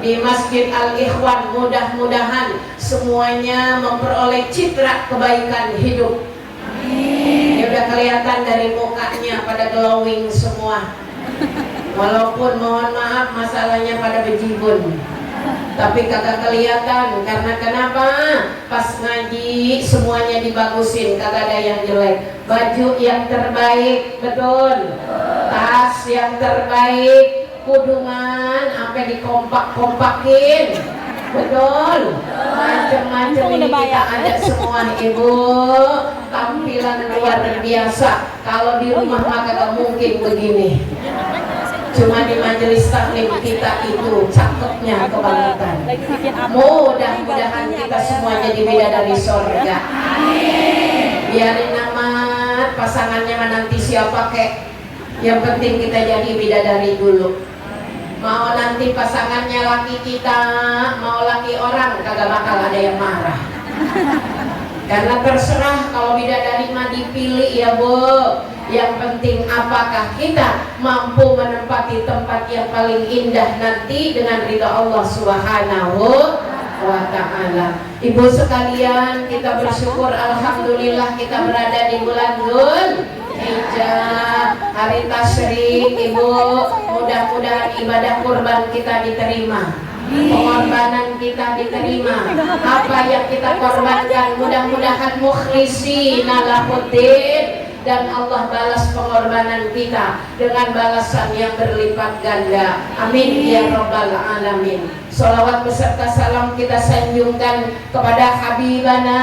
di Masjid Al-Ikhwan, mudah-mudahan semuanya memperoleh citra kebaikan hidup. Ya udah kelihatan dari mukanya pada glowing semua. Walaupun mohon maaf masalahnya pada bejibun, tapi kagak kelihatan. Karena kenapa? Pas ngaji semuanya dibagusin, kagak ada yang jelek. Baju yang terbaik, betul. Tas yang terbaik, kudungan sampai dikompak-kompakin, betul. Macam-macam ini kita ada semua ibu. Tampilan luar biasa. Kalau di rumah mah kagak mungkin begini. Cuma di majelis taklim kita itu cakepnya kebangetan. Mudah-mudahan kita semua jadi bidadari sorga. Biarin amat pasangannya nanti siapa kek, yang penting kita jadi bidadari dulu. Mau nanti pasangannya laki kita, mau laki orang, kagak bakal ada yang marah. Karena terserah, kalau bidadari mah dipilih ya bu. Yang penting apakah kita mampu menempati tempat yang paling indah nanti dengan ridha Allah Subhanahu wa ta'ala. Ibu sekalian, kita bersyukur alhamdulillah kita berada di bulan Dzulhijjah, hari tasyrik. Ibu, mudah-mudahan ibadah kurban kita diterima, pengorbanan kita diterima. Apa yang kita korbankan mudah-mudahan mukhlishina lahuddin, dan Allah balas pengorbanan kita dengan balasan yang berlipat ganda. Amin ya rabbal alamin. Salawat beserta salam kita sanjungkan kepada habibana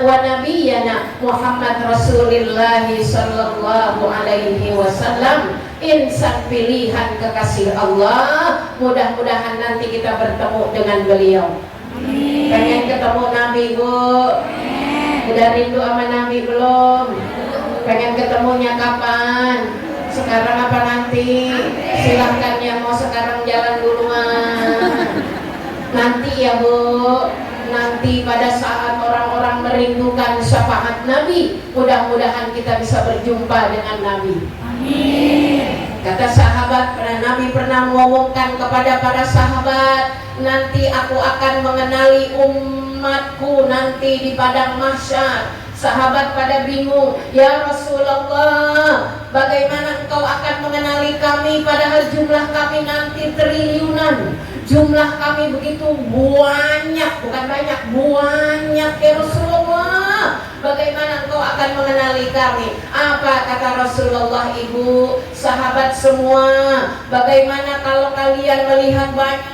wa nabiyana Muhammad Rasulullah sallallahu alaihi wasallam, insan pilihan kekasih Allah. Mudah-mudahan nanti kita bertemu dengan beliau. Pengen ketemu Nabi bu? Udah rindu sama Nabi belum? Pengen ketemunya kapan? Sekarang apa nanti? Silahkan yang mau sekarang jalan duluan. Nanti ya bu, nanti pada saat orang-orang merindukan syafaat Nabi, mudah-mudahan kita bisa berjumpa dengan Nabi. Amin. Kata sahabat, Nabi pernah mengumumkan kepada para sahabat, nanti aku akan mengenali umatku nanti di padang mahsyar. Sahabat pada bingung, ya Rasulullah, bagaimana engkau akan mengenali kami padahal jumlah kami nanti triliunan, jumlah kami begitu banyak, bukan banyak, banyak ya Rasulullah, bagaimana engkau akan mengenali kami? Apa kata Rasulullah? Ibu, sahabat semua, bagaimana kalau kalian melihat banyak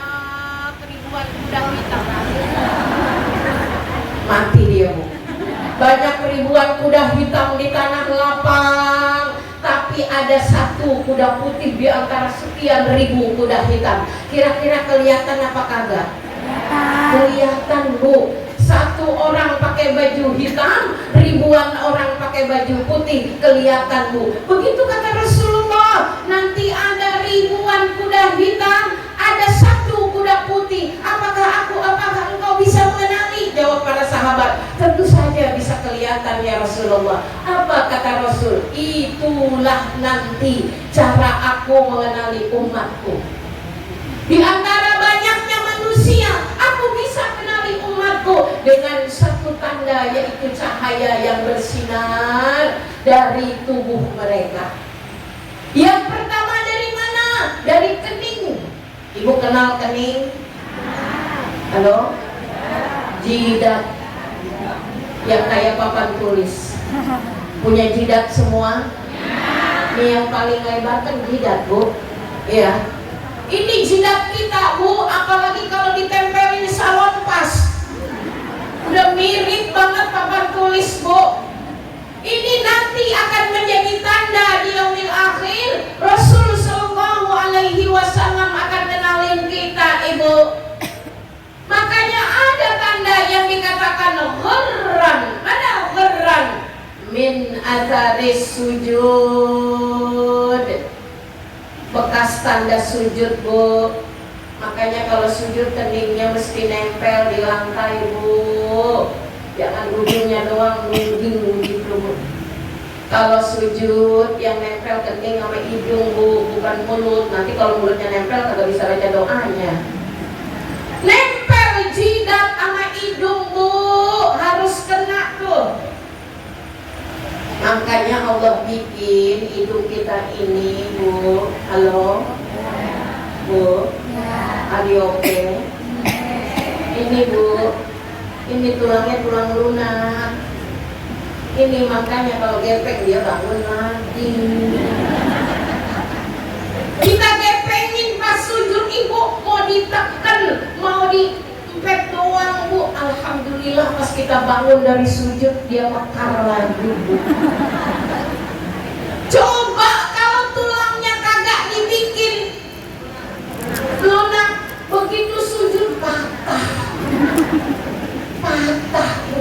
ribuan kuda hitam? Mati dia, Bu. Banyak ribuan kuda hitam di tanah lapang, tapi ada satu kuda putih di antara sekian ribu kuda hitam. Kira-kira kelihatan apa kagak? Kelihatan, Bu. Satu orang pakai baju hitam, ribuan orang pakai baju putih, kelihatan, Bu. Begitu kata Rasulullah, nanti ada ribuan kuda hitam, ada satu kuda putih. Apakah engkau bisa mengenali? Jawab para sahabat, tentu saja bisa kelihatan ya Rasulullah. Apa kata Rasul? Itulah nanti cara aku mengenali umatku. Di antara banyaknya manusia, aku bisa kenali umatku dengan satu tanda, yaitu cahaya yang bersinar dari tubuh mereka. Yang pertama dari mana? Dari kening. Ibu kenal kening? Halo? Jidat yang kayak papan tulis. Punya jidat semua? Ini yang paling lebar kan jidat, Bu. Iya. Ini jidat kita, Bu, apalagi kalau ditempelin salon pas. Udah mirip banget papan tulis, Bu. Ini nanti akan menjadi tanda di yaumil akhir. Rasul sallallahu alaihi wasallam akan kenalin kita, Ibu. Makanya ada tanda yang dikatakan ghurran. Mana ghurran? Min atharis sujud. Bekas tanda sujud, Bu. Makanya kalau sujud keningnya mesti nempel di lantai, Bu. Jangan ujungnya doang nungging gitu, Bu. Kalau sujud yang nempel kening sama hidung, Bu, bukan mulut. Nanti kalau mulutnya nempel kagak bisa baca doanya. Nempel jidat sama hidung, Bu, harus kena tuh. Makanya Allah bikin hidung kita ini, Bu. Halo, Bu. Oke. Ini, Bu, ini tulangnya tulang lunak. Ini makanya kalau gepeng dia bangun lagi. Kita gepengin pas sujud, Ibu, mau ditekan, mau diempet doang, Bu. Alhamdulillah pas kita bangun dari sujud dia mekar lagi, Bu. Coba kalau tulangnya kagak dibikin lunak, begitu sujud patah. Bu.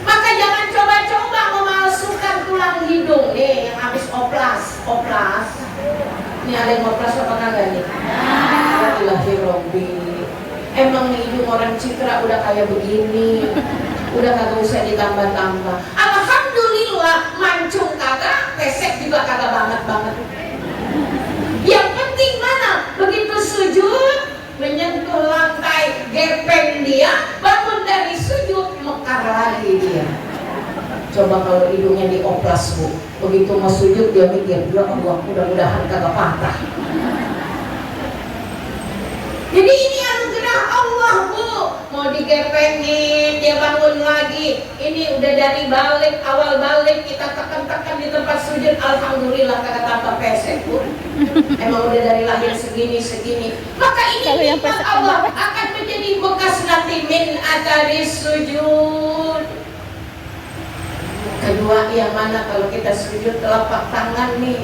Maka jangan coba-coba memalsukan tulang hidung nih yang habis oplas. Ini ada yang oplas apa kagak nih? Alhamdulillah. Emang hidung orang Citra udah kayak begini, udah kagak usah ditambah-tambah. Alhamdulillah, mancung kagak, pesek juga kagak banget. Yang penting mana? Begitu sujud, menyentuh lantai, gepeng dia, bangun dari sujud, mekar lagi dia. Coba kalau hidungnya dioplas, Bu, begitu mau sujud dia mikir, ya Allah, mudah-mudahan kagak patah. Jadi ini anugerah Allah, Bu. Mau digepengin, dia bangun lagi. Ini udah dari balik, awal balik kita tekan-tekan di tempat sujud, alhamdulillah kagak tambah pesek, Bu. Emang udah dari lahir segini. Maka ini nikmat Allah akan menjadi bekas nanti min atharis sujud. Kedua, yang mana kalau kita sujud telapak tangan nih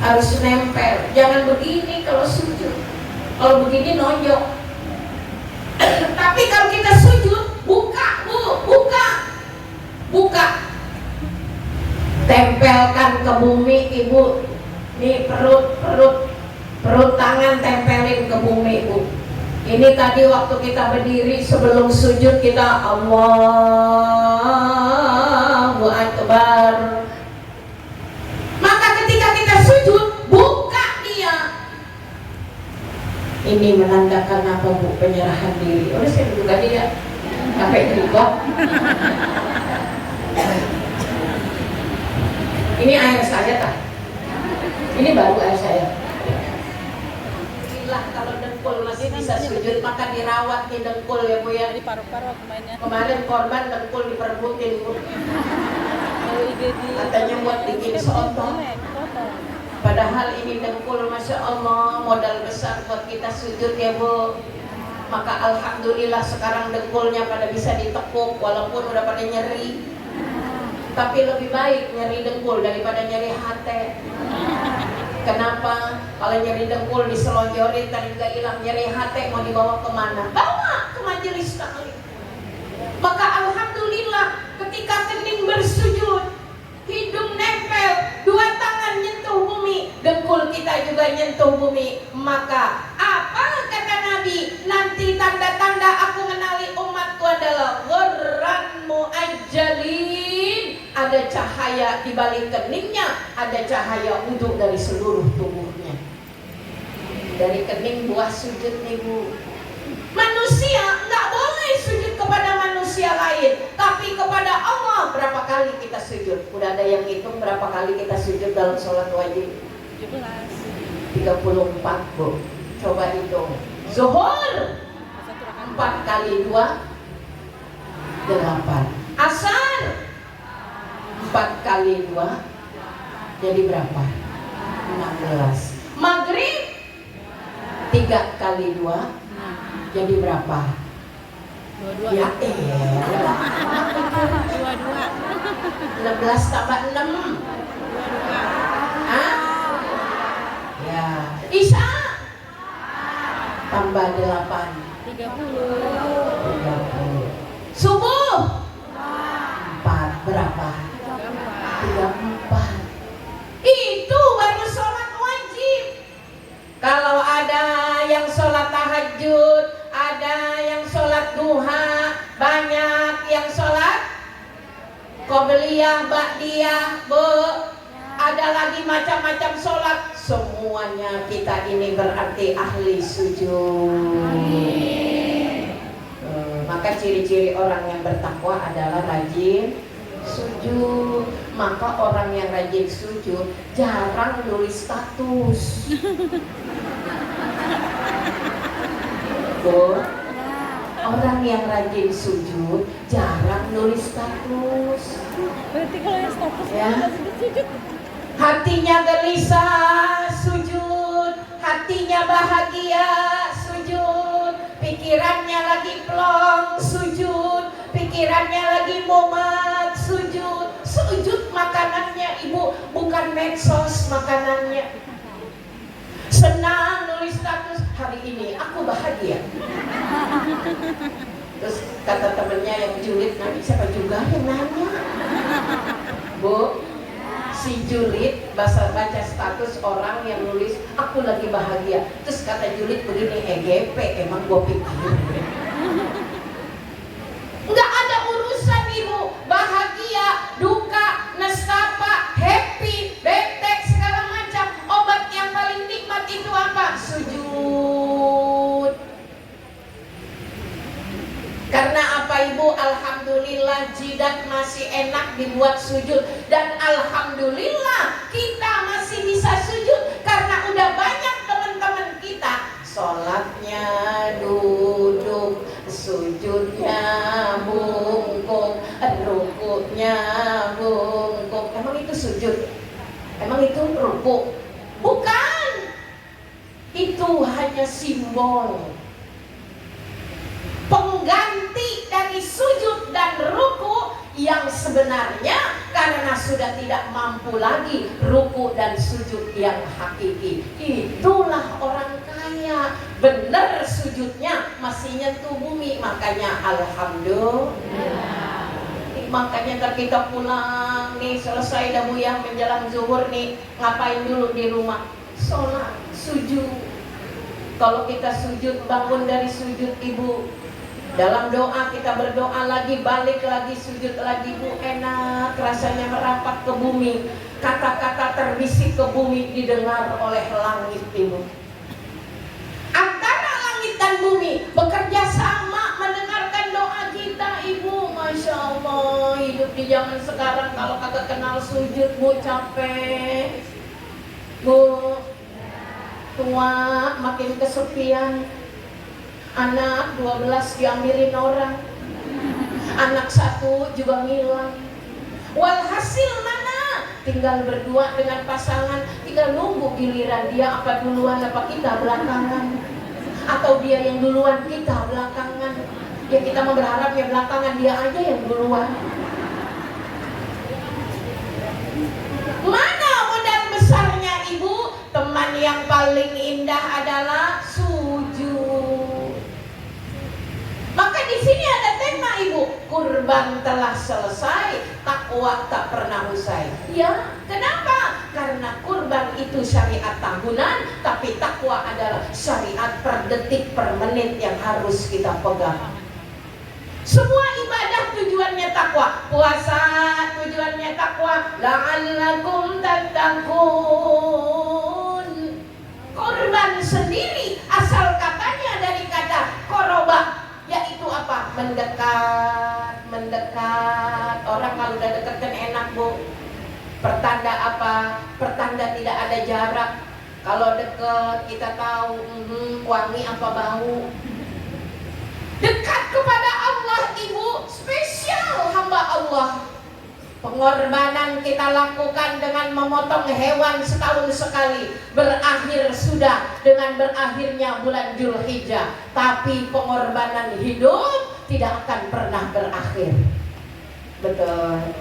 harus nempel. Jangan begini kalau sujud. Kalau begini nonjok. Tapi kalau kita sujud, buka, Bu, buka. Tempelkan ke bumi, Ibu. Nih perut tangan tempelin ke bumi, Bu. Ini tadi waktu kita berdiri sebelum sujud kita Allahu Akbar. Maka ketika kita sujud, buka dia. Ini menandakan apa, Bu? Penyerahan diri. Oleh saya buka dia. Capek juga. Ini air saya tak? Ini baru air saya. Kalau dengkul masih bisa sujud maka dirawat di dengkul ya Bu ya. Jadi paru-paru kemarinnya. Kemarin korban dengkul diperbutin Bu. Katanya buat bikin soto. Padahal ini dengkul Masya Allah modal besar buat kita sujud ya Bu. Maka alhamdulillah sekarang dengkulnya pada bisa ditekuk walaupun udah pada nyeri. Tapi lebih baik nyeri dengkul daripada nyeri hati. Kenapa? Kalau nyeri dengkul diselonjorin kan juga hilang, nyeri hati mau dibawa kemana? Bawa ke majelis taklim. Maka alhamdulillah ketika kening bersujud, hidung nempel, dua tangan nyentuh bumi, dengkul kita juga nyentuh bumi. Maka apa kata Nabi? Nanti tanda-tanda aku mengenali umatku adalah ghurran muajjalin. Ada cahaya di balik keningnya, ada cahaya wudhu dari seluruh tubuhnya. Dari kening buah sujud nih Bu. Manusia nggak boleh sujud kepada manusia lain, tapi kepada Allah. Berapa kali kita sujud? Udah ada yang hitung berapa kali kita sujud dalam sholat wajib? 34 Bu. Coba hitung. Zuhur 4 kali 2 8. Asar 4 kali 2 jadi berapa? 16. Maghrib 3 kali 2 jadi berapa? 22. Ya 22. 16 tambah 6. Hah? Ya. Isya tambah 8. 30. Subuh 4 berapa? 34. Itu baru sholat wajib. Kalau ada yang sholat tahajud, ada yang sholat duha, banyak yang sholat qobliyah, ba'diyah, ada lagi macam-macam sholat. Semuanya kita ini berarti ahli sujud. Maka ciri-ciri orang yang bertakwa adalah rajin sujud. Maka orang yang rajin sujud jarang nulis status. Orang yang rajin sujud jarang nulis status. Berarti kalau yang status Ya. sujud. Hatinya gelisah sujud, hatinya bahagia sujud, pikirannya lagi plong sujud, pikirannya lagi mumet sujud. Sujud makanannya Ibu, bukan medsos makanannya. Senang nulis status, hari ini aku bahagia. Terus kata temennya yang julid, nanti siapa juga yang nanya? Bu, si julid baca status orang yang nulis aku lagi bahagia. Terus kata julid begini, EGP emang gua pikir. Nggak ada urusan Ibu, bahagia, duka, nestapa, happy, bete, segala macam. Obat yang paling nikmat itu apa? Sujud. Karena apa Ibu? Alhamdulillah jidat masih enak dibuat sujud. Dan alhamdulillah kita masih bisa sujud karena udah banyak teman-teman kita sholatnya duduk, sujudnya bungkuk, rukuknya bungkuk. Emang itu sujud? Emang itu rukuk? Bukan. Itu hanya simbol pengganti dari sujud dan ruku yang sebenarnya karena sudah tidak mampu lagi ruku dan sujud yang hakiki. Itulah orang kaya, benar sujudnya masih nyentuh bumi, makanya alhamdulillah. Makanya ntar kita pulang nih, selesai dah buyang menjelang zuhur nih, ngapain dulu di rumah? Sholat, sujud. Kalau kita sujud, bangun dari sujud Ibu, dalam doa kita berdoa lagi, balik lagi, sujud lagi Bu, enak rasanya merapat ke bumi. Kata-kata terbisik ke bumi didengar oleh langit Ibu. Antara langit dan bumi bekerja sama mendengarkan doa kita. sujud di zaman sekarang kalau kagak kenal sujud, Bu, capek. Bu, tua, makin kesepian. Anak 12 diambilin orang. Anak 1 juga ngilang. Walhasil mana? Tinggal berdua dengan pasangan, tinggal nunggu giliran dia apa duluan apa kita belakangan. Atau dia yang duluan kita belakangan. Ya kita mau berharap ya belakangan dia aja yang duluan. Mana modal besarnya Ibu? Teman yang paling indah adalah sujud. Maka di sini ada tema Ibu, kurban telah selesai, takwa tak pernah usai. Ya, kenapa? Karena kurban itu syariat tahunan, tapi takwa adalah syariat per detik per menit yang harus kita pegang. Semua ibadah tujuannya takwa. Puasa tujuannya takwa, la'allakum tattaqun. Kurban sendiri asal katanya dari kata koroba, yaitu apa? Mendekat, mendekat. Orang kalau udah dekat kan enak, Bu. Pertanda apa? Pertanda tidak ada jarak. Kalau dekat kita tahu wangi apa bau. Dekat kepada Allah Ibu, spesial hamba Allah. Pengorbanan kita lakukan dengan memotong hewan setahun sekali. Berakhir sudah dengan berakhirnya bulan Dzulhijjah. Tapi pengorbanan hidup tidak akan pernah berakhir. Betul.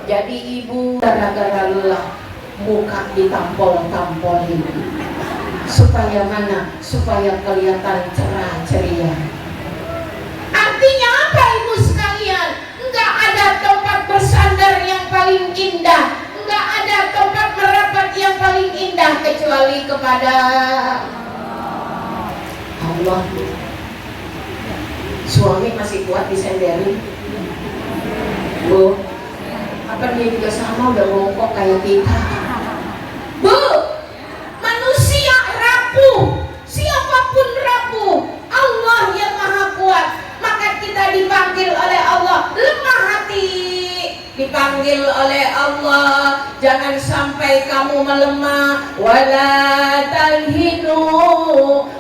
Jadi Ibu gara-gara lelah muka ditampol-tampolin. Supaya mana? Supaya kelihatan cerah ceria. Artinya apa Ibu sekalian? Enggak ada tempat bersandar yang paling indah, enggak ada tempat merapat yang paling indah kecuali kepada Allah. Suami masih kuat disenderin, Bu. Apa dia juga sama udah bongkok kayak kita, Bu? Manusia rapuh, siapapun rapuh. Allah yang maha kuat. Maka kita dipanggil oleh Allah lemah hati, dipanggil oleh Allah jangan sampai kamu melemah. Wala talhinu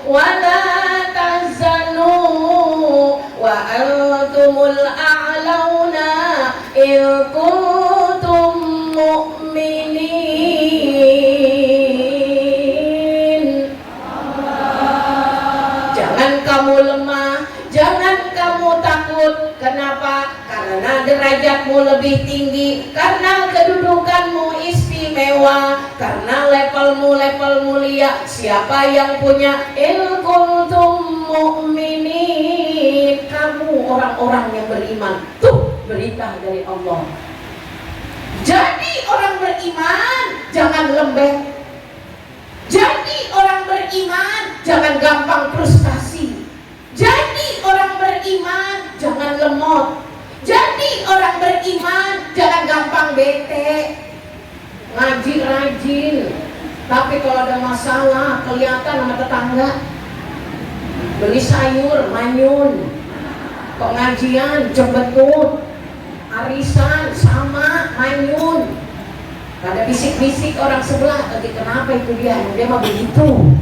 wala tahzanu wa antumul a'launa in kuntum mu'minin. Jangan kamu lemah, jangan kamu takut. Kenapa? Karena derajatmu lebih tinggi, karena kedudukanmu istimewa, karena levelmu level mulia. Siapa yang punya in kuntum mu'minin? Kamu orang-orang yang beriman. Tuh berita dari Allah. Jadi orang beriman jangan lembek. Jadi orang beriman jangan gampang frustasi. Jadi orang beriman jangan lemot. Jadi orang beriman jangan gampang bete. Ngaji rajin, tapi kalau ada masalah kelihatan sama tetangga. Beli sayur manyun, pengajian jembetut, arisan sama manyun. Ada bisik-bisik orang sebelah, lagi kenapa itu dia mah begitu.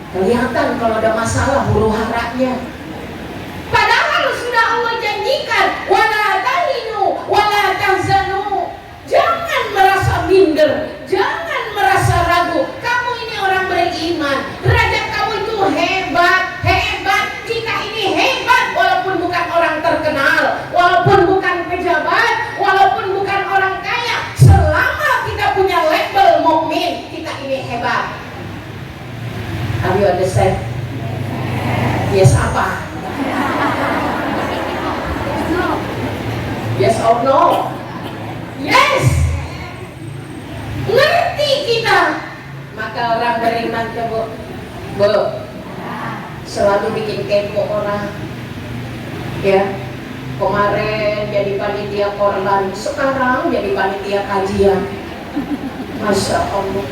Kelihatan kalau ada masalah huru haranya. Padahal sudah Allah janjikan, wala tahinu wala tahzanu. Jangan merasa minder, jangan merasa ragu. Kamu ini orang beriman, derajat kamu itu hebat, hebat. Kita ini hebat walaupun bukan orang terkenal, walaupun bukan pejabat, walaupun bukan orang kaya. Selama kita punya label mukmin, kita ini hebat. Have you understand? Yes apa? Yes or no? Yes. Ngerti kita. Maka orang beriman coba, Bu, selalu bikin kepo orang. Ya, kemarin jadi panitia korban, sekarang jadi panitia kajian. Masya Allah.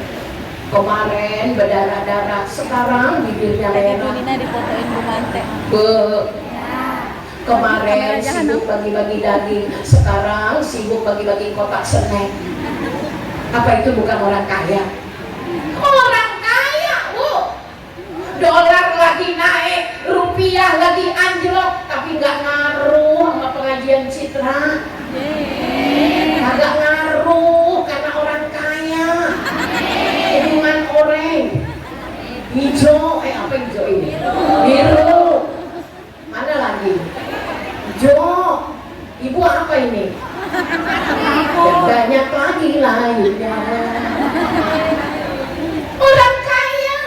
Kemarin berdarah-darah, sekarang bibirnya merah. Dina difotoin Bu Mante. Bu, Kemarin sibuk bagi-bagi daging, sekarang sibuk bagi-bagi kotak snack. Apa itu bukan orang kaya? Orang kaya, Bu. Dolar lagi naik, rupiah lagi anjlok, tapi nggak ngaruh sama pengajian Citra. Agak ngaruh karena orang kaya. Hubungan oranye, hijau, apa hijau ini? Biru. Mana lagi? Hijau. Ibu apa ini? Dan banyak lagi lainnya. Orang kaya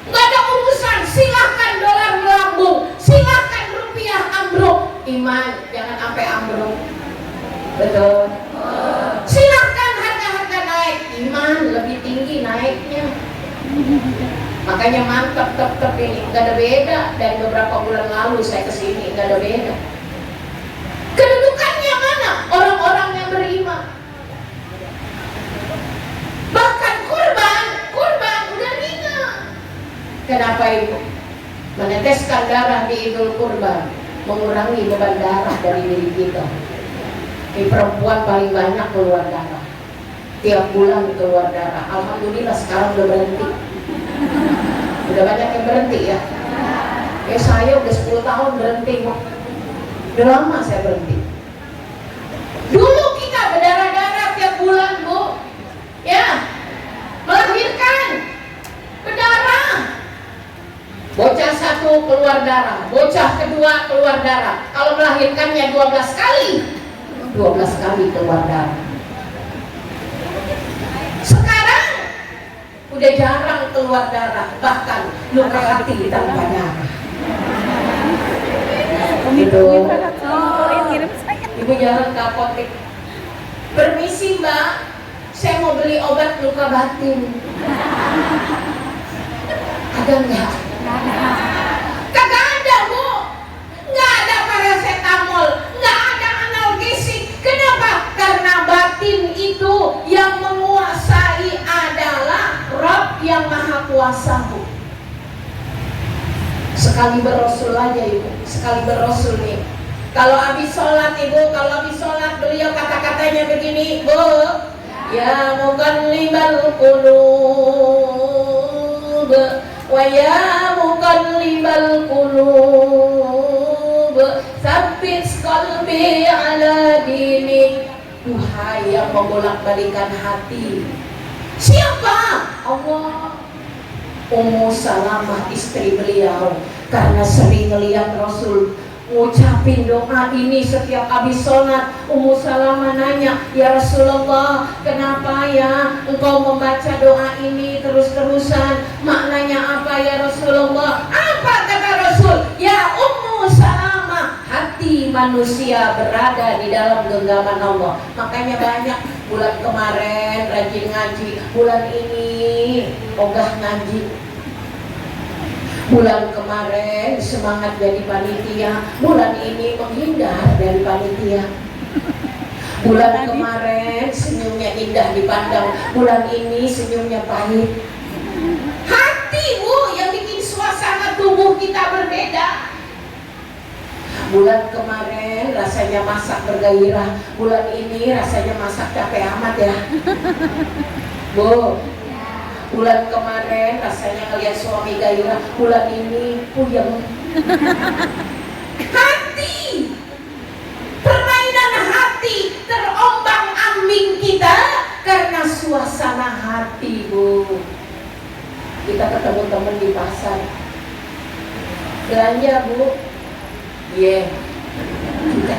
nggak ada urusan, silahkan dolar melambung, silahkan rupiah ambruk, iman jangan sampai ambruk. Betul. Silahkan harga-harga naik, iman lebih tinggi naiknya. Makanya mantap tetap ini nggak ada beda dari beberapa bulan lalu saya kesini, nggak ada beda. Kedudukannya mana? Orang-orang yang beriman. Bahkan kurban udah ringan. Kenapa Ibu? Meneteskan darah di Idul Kurban mengurangi beban darah dari diri kita. Ini perempuan paling banyak keluar darah. Tiap bulan keluar darah. Alhamdulillah sekarang udah berhenti. Udah banyak yang berhenti ya. Saya udah 10 tahun berhenti. Udah lama saya berhenti. Dulu kita berdarah-darah tiap bulan, Bu. Ya, melahirkan berdarah. Bocah satu keluar darah, bocah kedua keluar darah. Kalau melahirkannya 12 kali, 12 kali keluar darah. Sekarang udah jarang keluar darah, bahkan luka hati tanpa darah. Gitu. Ibu jarang ke apotek. Permisi Mbak, saya mau beli obat luka batin. Ada nggak? Kagak ada Bu. Nggak ada paracetamol, nggak ada analgesik. Kenapa? Karena batin itu yang menguasai adalah Rabb yang Maha Kuasa, Bu. Sekali berrasul aja Ibu, sekali berrasul nih. Kalau habis sholat Ibu, kalau habis sholat beliau kata-katanya begini, Bu, ya muqallibal qulub wa ya muqallibal qulub tsabbit qalbi ala dinik. Duhai yang membolak-balikan hati. Siapa? Allah. Ummu Salamah istri beliau, karena sering melihat Rasul ngucapin doa ini setiap habis sholat. Ummu Salamah nanya, ya Rasulullah, kenapa ya engkau membaca doa ini terus-terusan? Maknanya apa ya Rasulullah? Apa kata Rasul? Ya Ummu Salamah, hati manusia berada di dalam genggaman Allah. Makanya banyak bulan kemarin rajin ngaji, bulan ini ogah ngaji. Bulan kemarin semangat jadi panitia, bulan ini menghindar dari panitia. Bulan kemarin senyumnya indah dipandang, bulan ini senyumnya pahit. Hati Bu yang bikin suasana tubuh kita berbeda. Bulan kemarin rasanya masak bergairah, bulan ini rasanya masak capek amat ya Bu. Bulan kemarin rasanya ngeliat suami gairah, bulan ini puyeng. Hati, permainan hati terombang-ambing kita karena suasana hati Bu. Kita ketemu temen di pasar, belanja Bu, juga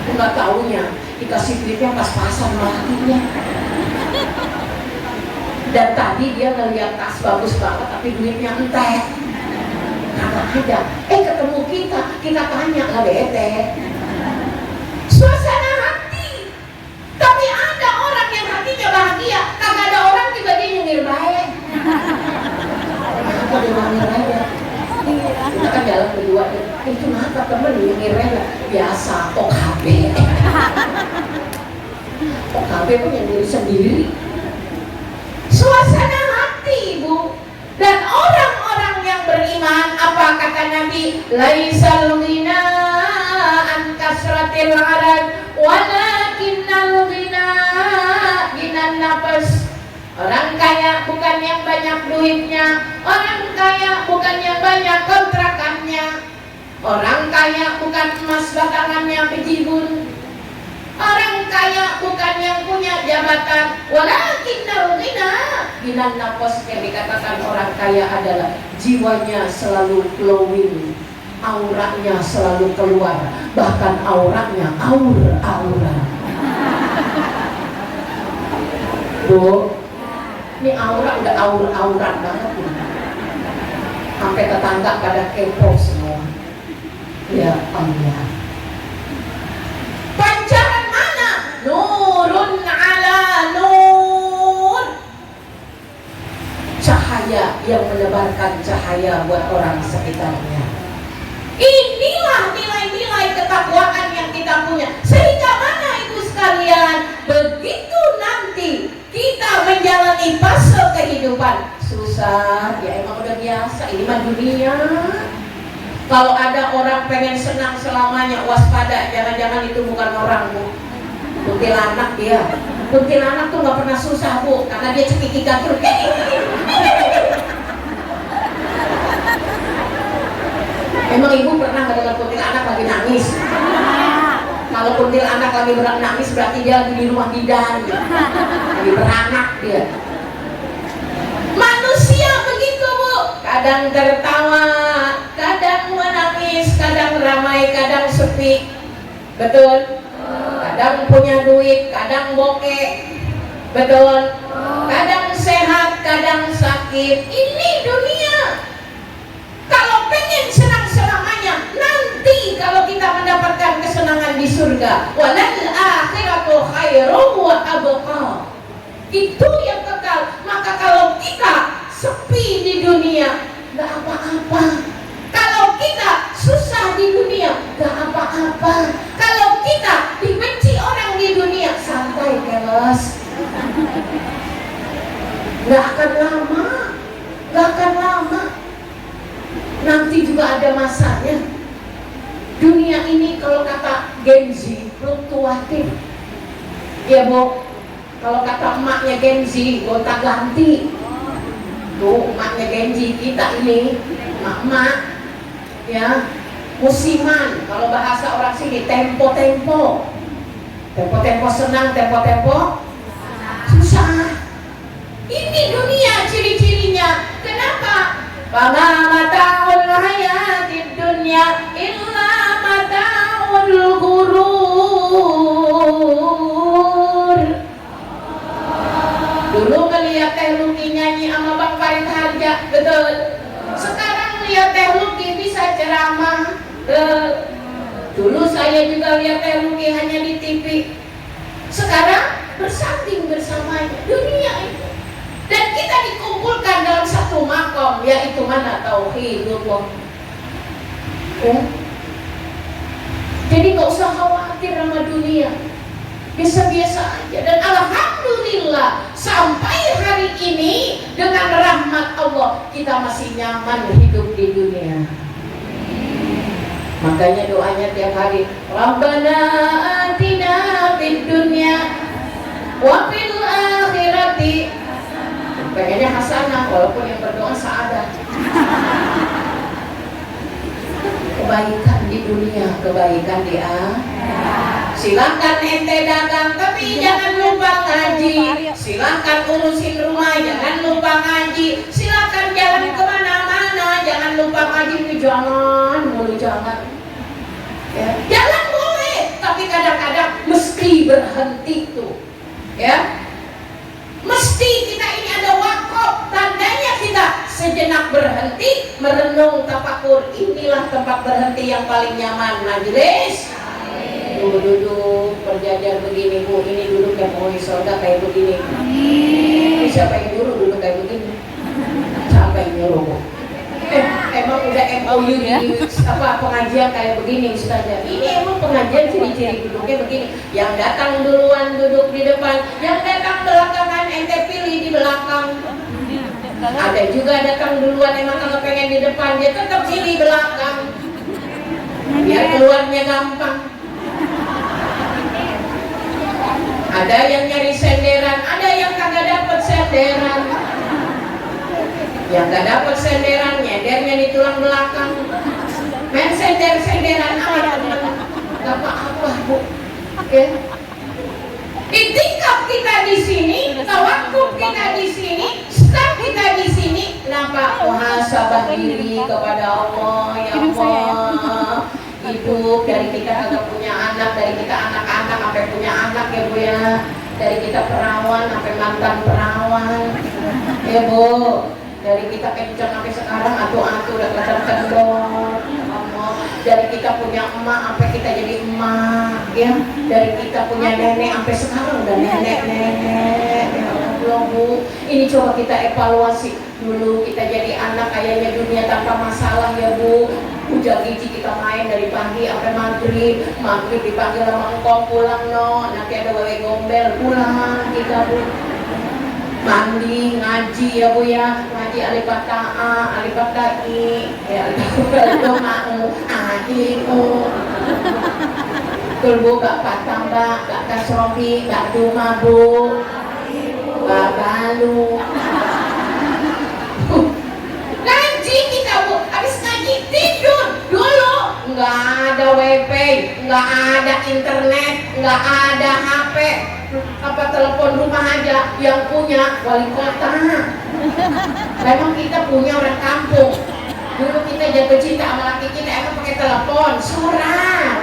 nggak taunya dikasih duitnya pas-pasan lakinya. Dan tadi dia ngeliat tas bagus banget tapi duitnya entek, kagak ada. Ketemu kita tanya, nggak bete. Suasana hati. Tapi ada orang yang hatinya bahagia, kagak ada orang juga dia nyengir baik. Apa dia nyengir aja? Kita kan jalan berdua, itu kenapa temen nyengirnya biasa, OKB. OKB pun nyengir sendiri. Suasana hati Bu. Dan orang-orang orang yang beriman, apa kata Nabi? Laisal ghina an kasratil arad walakinnal ghina ginan nafas. Orang kaya bukan yang banyak duitnya, orang kaya bukan yang banyak kontrakannya, orang kaya bukan emas batangannya bejibun, orang kaya bukan yang punya jabatan, walakinnal ghina ginan nafas. Yang dikatakan orang kaya adalah jiwanya selalu glowing, auranya selalu keluar, bahkan auranya aura. Bu, ini aura udah aurat banget nih. Sampai tetangga pada kepo semua. Ya Allah. Pancaran mana? Nurun ala nur. Cahaya yang menebarkan cahaya buat orang sekitarnya. Inilah nilai-nilai ketakwaan yang kita punya. Sehingga mana itu sekalian? Begitu nanti kita menjalani fase kehidupan susah, ya emang udah biasa, ini mah dunia. Kalau ada orang pengen senang selamanya, waspada, jangan-jangan itu bukan orang, Bu. Kuntilanak dia. Kuntilanak tuh nggak pernah susah, Bu, karena dia cekik-cekik terus. Emang ibu pernah nggak dengar kuntilanak lagi nangis? Kalau kuntilanak lagi nangis berarti dia lagi di rumah bidan, lagi beranak dia. Manusia begitu, Bu. Kadang tertawa, kadang menangis, kadang ramai, kadang sepi. Betul? Kadang punya duit, kadang bokeh. Betul? Kadang sehat, kadang sakit. Ini dunia. Kalau pengen senang selamanya, nanti kalau kita mendapatkan kesenangan di surga, walal akhiratu khairum wa abqa. Itu yang kekal. Maka kalau kita sepi di dunia, gak apa-apa. Kalau kita susah di dunia, gak apa-apa. Kalau kita dibenci orang di dunia, santai keles. Gak akan lama. Gak akan lama. Nanti juga ada masanya. Dunia ini kalau kata Gen Z fluktuatif. Ya, Bu. Kalau kata emaknya Gen Z, gonta ganti. Tuh emaknya Gen Z kita ini, emak-emak, ya, musiman. Kalau bahasa orang sini tempo-tempo. Tempo-tempo senang, tempo-tempo susah. Ini dunia ciri-cirinya. Kenapa? Fama mata'ul hayatid dunya illa mata'ul ghurur. Dulu ngeliat Teh Luki nyanyi sama Bang Farid Harja, betul. Sekarang lihat Teh Luki bisa ceramah. Dulu saya juga lihat Teh Luki hanya di TV. Sekarang bersanding bersamanya. Dunia itu. Dan kita dikumpulkan dalam satu makom, yaitu mana? Tauhidullah. Ya. Jadi gak usah khawatir sama dunia, biasa-biasa aja. Dan alhamdulillah sampai hari ini dengan rahmat Allah kita masih nyaman hidup di dunia. Makanya doanya tiap hari, Rabbana atina fid dunya wa fil akhirati. Pengennya hasanah, walaupun yang berdoa sa'adah. Kebaikan di dunia, kebaikan di akhirat. Silakan ente dagang, tapi jangan lupa ngaji. Silakan urusin rumah, jangan lupa ngaji. Silakan jalan kemana-mana, jangan lupa ngaji. Jangan, mulu jangan. Ya. Jalan boleh, tapi kadang-kadang mesti berhenti tuh. Ya. Mesti kita ini ada wakaf, tandanya kita sejenak berhenti, merenung, tafakur. Inilah tempat berhenti yang paling nyaman. Majelis duduk perjajan begini, Bu, ini duduk yang mau isoda kayak begini. Ini siapa yang nyuruh duduk kayak begini? Siapa yang nyuruh, Bu? Emang udah MOU di pengajian kayak begini, Ustazah. Ini emang pengajian ciri-ciri duduknya begini. Yang datang duluan duduk di depan, yang datang belakangan ente pilih di belakang. Ada juga datang duluan, emang kalau pengen di depan dia tetap di belakang biar keluarnya gampang. Ada yang nyari senderan, ada yang kagak dapet senderan. Yang gak dapet senderan, nyedernya di tulang belakang. Main senderan apa teman? Gak apa-apa bu. Ya. Itikaf kita di sini, tawakuf kita di sini, staff kita di sini. Kenapa? Muhasabah diri kepada Allah. Ya Allah, hidup dari kita kagak punya anak, dari kita anak-anak sampai punya anak ya bu ya, dari kita perawan sampai mantan perawan ya bu, dari kita kencang sampai sekarang atu-atu udah kelihatan kendor. Dari kita punya emak sampai kita jadi emak ya, dari kita punya nenek sampai sekarang udah nenek-nenek. Ya Allah bu, ini coba kita evaluasi dulu, kita jadi anak kayaknya dunia tanpa masalah ya bu. Ujak gigi kita main dari pagi sampai maghrib dipanggil sama engkau pulang no, nanti ada wewe gombel pulang kita bu. Mandi, ngaji ya bu ya, ngaji alif fatah A, alif fatah I, ya alif fatah mau, adiku. Betul bu, gak patah mbak, gak kasrofi, gak duma bu, gak balu. Ngaji kita bu, habis ngaji tidur dulu. Nggak ada wifi, nggak ada internet, nggak ada HP. Apa telepon rumah aja yang punya wali kota. Memang kita punya orang kampung. Dulu kita jatuh cinta sama laki kita emang pakai telepon, surat.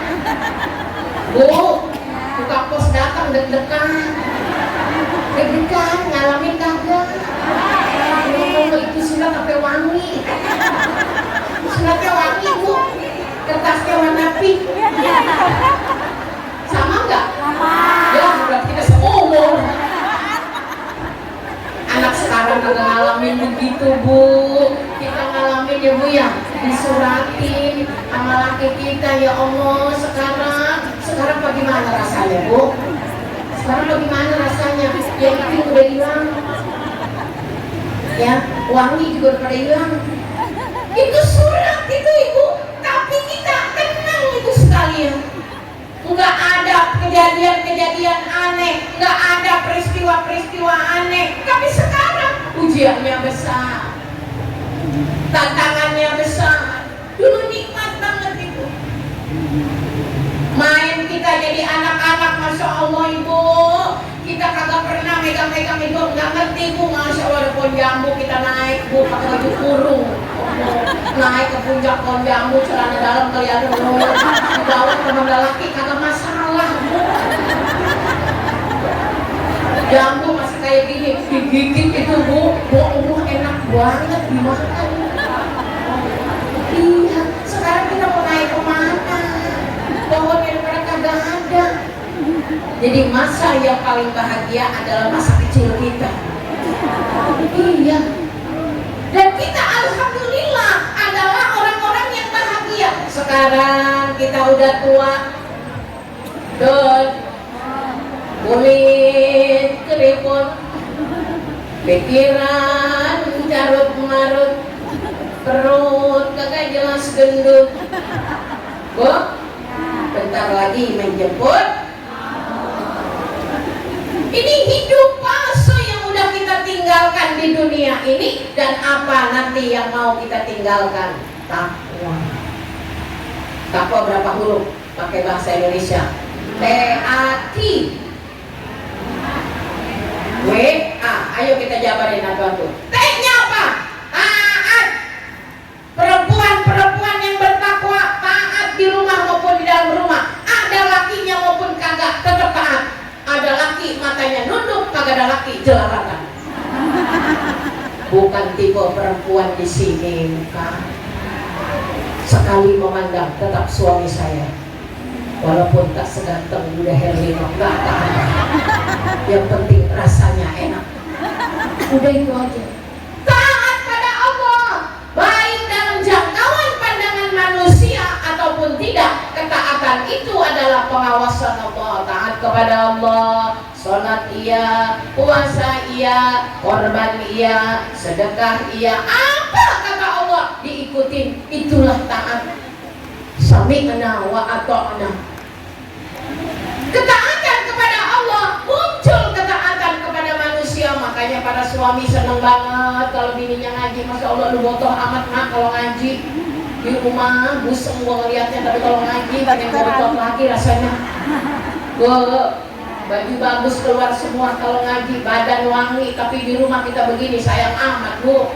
Bu, buka pos datang deg-degan, ngalamin kagak? Itu surat sampai wangi. Suratnya wangi bu, kertasnya warna pink. Sama nggak? Ya, berarti kita seumur. Anak sekarang kagak ngalamin begitu bu. Kita ngalamin ya bu ya, disuratin sama laki kita ya Allah. Sekarang bagaimana rasanya bu? Sekarang bagaimana rasanya? Yang itu udah hilang. Ya, wangi juga udah pada hilang. Itu surat itu ibu, tapi kita tenang itu sekalian. Nggak ada kejadian-kejadian aneh, nggak ada peristiwa-peristiwa aneh. Tapi sekarang ujiannya besar, tantangannya besar. Dulu nikmat banget itu. Main kita jadi anak-anak, masya Allah ibu. Kita kagak pernah megang-megang itu, nggak ngerti bu. Masya Allah ada pohon jambu kita naik bu, pakai baju kurung. Naik ke puncak pohon jambu, celana dalam kelihatan dulu. Di bawah teman laki kagak masalah bu. Jambu masih kayak gini, digigit itu bu. Enak banget dimakan. Iya, sekarang kita mau naik kemana? Pohonnya daripada kagak ada. Jadi masa yang paling bahagia adalah masa kecil kita. Iya. Dan kita alhamdulillah adalah orang-orang yang bahagia. Sekarang kita udah tua, kulit keriput, pikiran carut marut, perut kagak jelas gendut. Bu, bentar lagi menjemput. Ini hidup palsu yang udah kita tinggalkan di dunia ini. Dan apa nanti yang mau kita tinggalkan? Takwa. Takwa berapa huruf? Pakai bahasa Indonesia. T-A-T W-A. Ayo kita jabarin apa tuh? T-nya apa? Taat. Perempuan-perempuan yang bertakwa, taat di rumah maupun di dalam rumah. Ada lakinya maupun kagak, tetap taat. Ada laki matanya nunduk, kagak ada laki jelalatan. Bukan tipe perempuan di sini, bukan. Sekali memandang tetap suami saya, walaupun tak seganteng Bunda Herlino, nggak apa-apa. Yang penting rasanya enak. Udah itu aja. Taat pada Allah, baik dalam jangkauan pandangan manusia ataupun tidak. Ketaatan itu adalah pengawasan Allah. Taat kepada Allah, sholat iya, puasa iya. iya, korban iya, sedekah iya. Apa kata Allah? Diikutin. Itulah taat. Sami'na wa ata'na. Ketaatan kepada Allah muncul ketaatan kepada manusia. Makanya para suami senang banget kalau bininya ngaji. Masya Allah, lu botoh amat nak kalau ngaji. Di rumah buseng gua ngeliatnya, tapi kalau ngaji pengen botoh lagi rasanya. Baju bagus keluar semua kalau ngaji, badan wangi, tapi di rumah kita begini, sayang amat bu.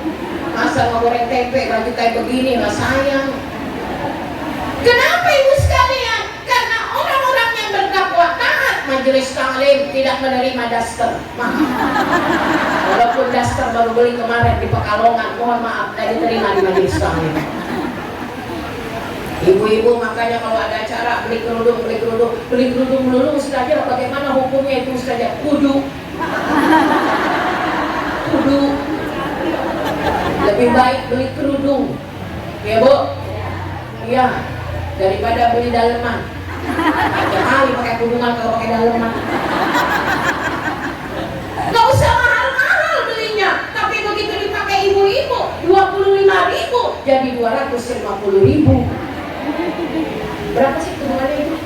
Masa ngegoreng tempe baju kayak begini, nggak sayang. Kenapa ibu sekalian? Karena orang-orang yang bertakwa taat majelis taklim, tidak menerima daster mahal. Walaupun daster baru beli kemarin di Pekalongan, mohon maaf, tidak diterima di majelis taklim. Ibu-ibu makanya kalau ada acara beli kerudung dulu Ustazah. Bagaimana hukumnya itu Ustazah? Kudu lebih baik beli kerudung, ya bu, iya, daripada beli daleman. Aja kali pakai kerudungan kalau pakai daleman. Gak usah mahal-mahal belinya, tapi begitu dipakai ibu-ibu 25.000 jadi 250.000. Berapa sih kerudungannya itu?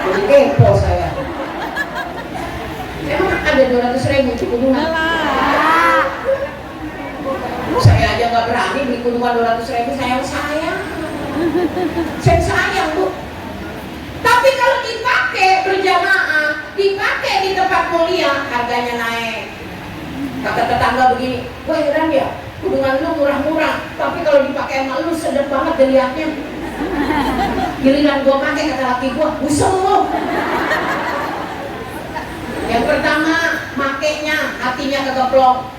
Jadi kepo saya. Emang ada 200.000 kerudungan? Saya aja nggak berani beli kerudungan 200.000, sayang. Sayang bu. Tapi kalau dipakai berjamaah, dipakai di tempat mulia, harganya naik. Kata tetangga begini, wah heran ya, kerudungan lu murah-murah, tapi kalau dipakai sama lu sedap banget dilihatnya. Giliran gua pakai, kata laki gua, busel lu. Yang pertama, makainya hatinya kegeplok,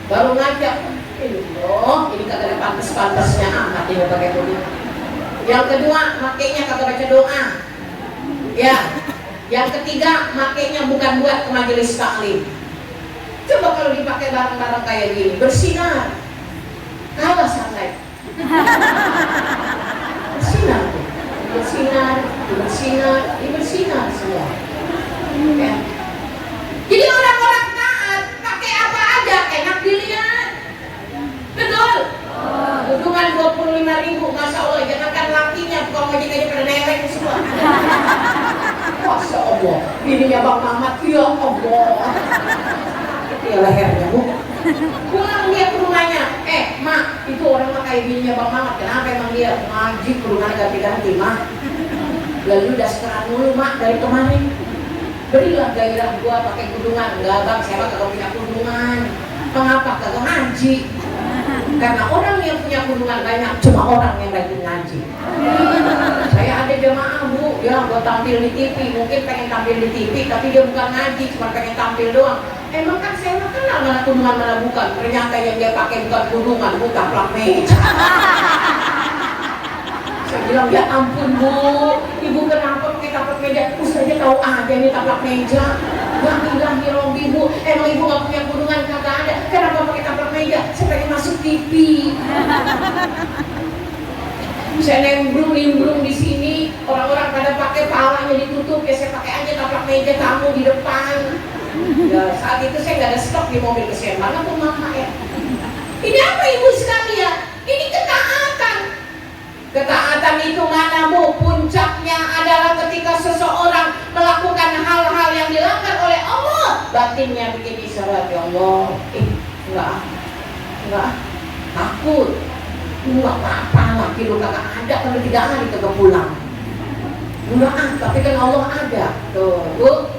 baru ngajak. Ini kagak ada pantas-pantasnya amat ini pakai kerudung. Yang kedua, makainya kagak baca doa. Ya. Yang ketiga, makainya bukan buat ke majelis taklim. Coba kalau dipakai barang-barang kayak gini, bersinar. Kalah sunlight. Bersinar semua. Ya. Jadi orang-orang taat pakai apa aja enak dilihat. Betul. Kerudungan 25.000, masya Allah, jangankan lakinya, tukang ojek aja pada newek semua. Masya Allah, bininya Bang Mamat, ya Allah. Ya lehernya bu. Pulang dia ke rumahnya, mak, itu orang mah kayak bininya Bang Mamat. Kenapa emang dia ngaji kerudungan ganti-ganti mak? Lalu dasteran mulu mak dari kemarin. Berilah gairah gua pakai kerudungan. Enggak bang, saya kagak punya kerudungan. Mengapa kagak ngaji? Karena orang yang punya kerudungan banyak cuma orang yang rajin ngaji. Saya ada jemaah bu, ya buat tampil di TV, mungkin pengen tampil di TV, tapi dia bukan ngaji, cuma pengen tampil doang. Emang kan saya mah kenal mana kerudungan mana bukan. Ternyata yang dia pakai bukan kerudungan, bukan taplak meja. Saya bilang ya ampun bu, ibu kenapa pakai taplak meja? Ustazah tahu aja nih taplak meja. Gak bilang di Robi bu, emang ibu gak punya kerudungan? Kagak ada. Kenapa pakai taplak meja? Saya pengen masuk TV. Saya nimbrung di sini, orang-orang pada pakai palanya ditutup, ya saya pakai aja taplak meja tamu di depan. Ya, saat itu saya nggak ada stok di mobil, kesian banget tuh mama ya. Ini apa ibu sekalian? Ini ketaatan. Ketaatan itu mana bu? Puncaknya adalah ketika seseorang melakukan hal-hal yang dilanggar oleh Allah, batinnya bikin isyarat, ya Allah, enggak, takut. Enggak apa-apa, laki lu kagak ada, kalau 3 hari kagak pulang. Enggak, tapi kan Allah ada. Tuh, bu.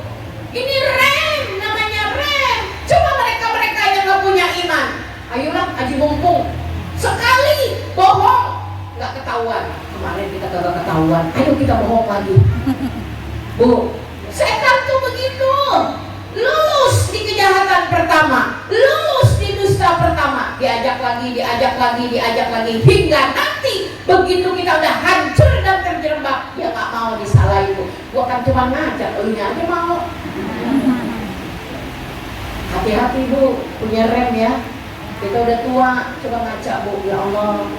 Ini rem, namanya rem. Coba mereka-mereka yang gak punya iman, ayolah haji mumpung. Sekali bohong, gak ketahuan. Kemarin kita kagak ketahuan, ayo kita bohong lagi. Bu, setan tuh begitu. Lulus di kejahatan pertama, lulus di dusta pertama, diajak lagi, hingga nanti begitu kita udah hancur dan terjerembab, dia gak mau disalahin bu. Gua kan cuma ngajak, elunya aja mau. Hati-hati bu, punya rem ya. Kita udah tua, coba ngaca bu, ya Allah.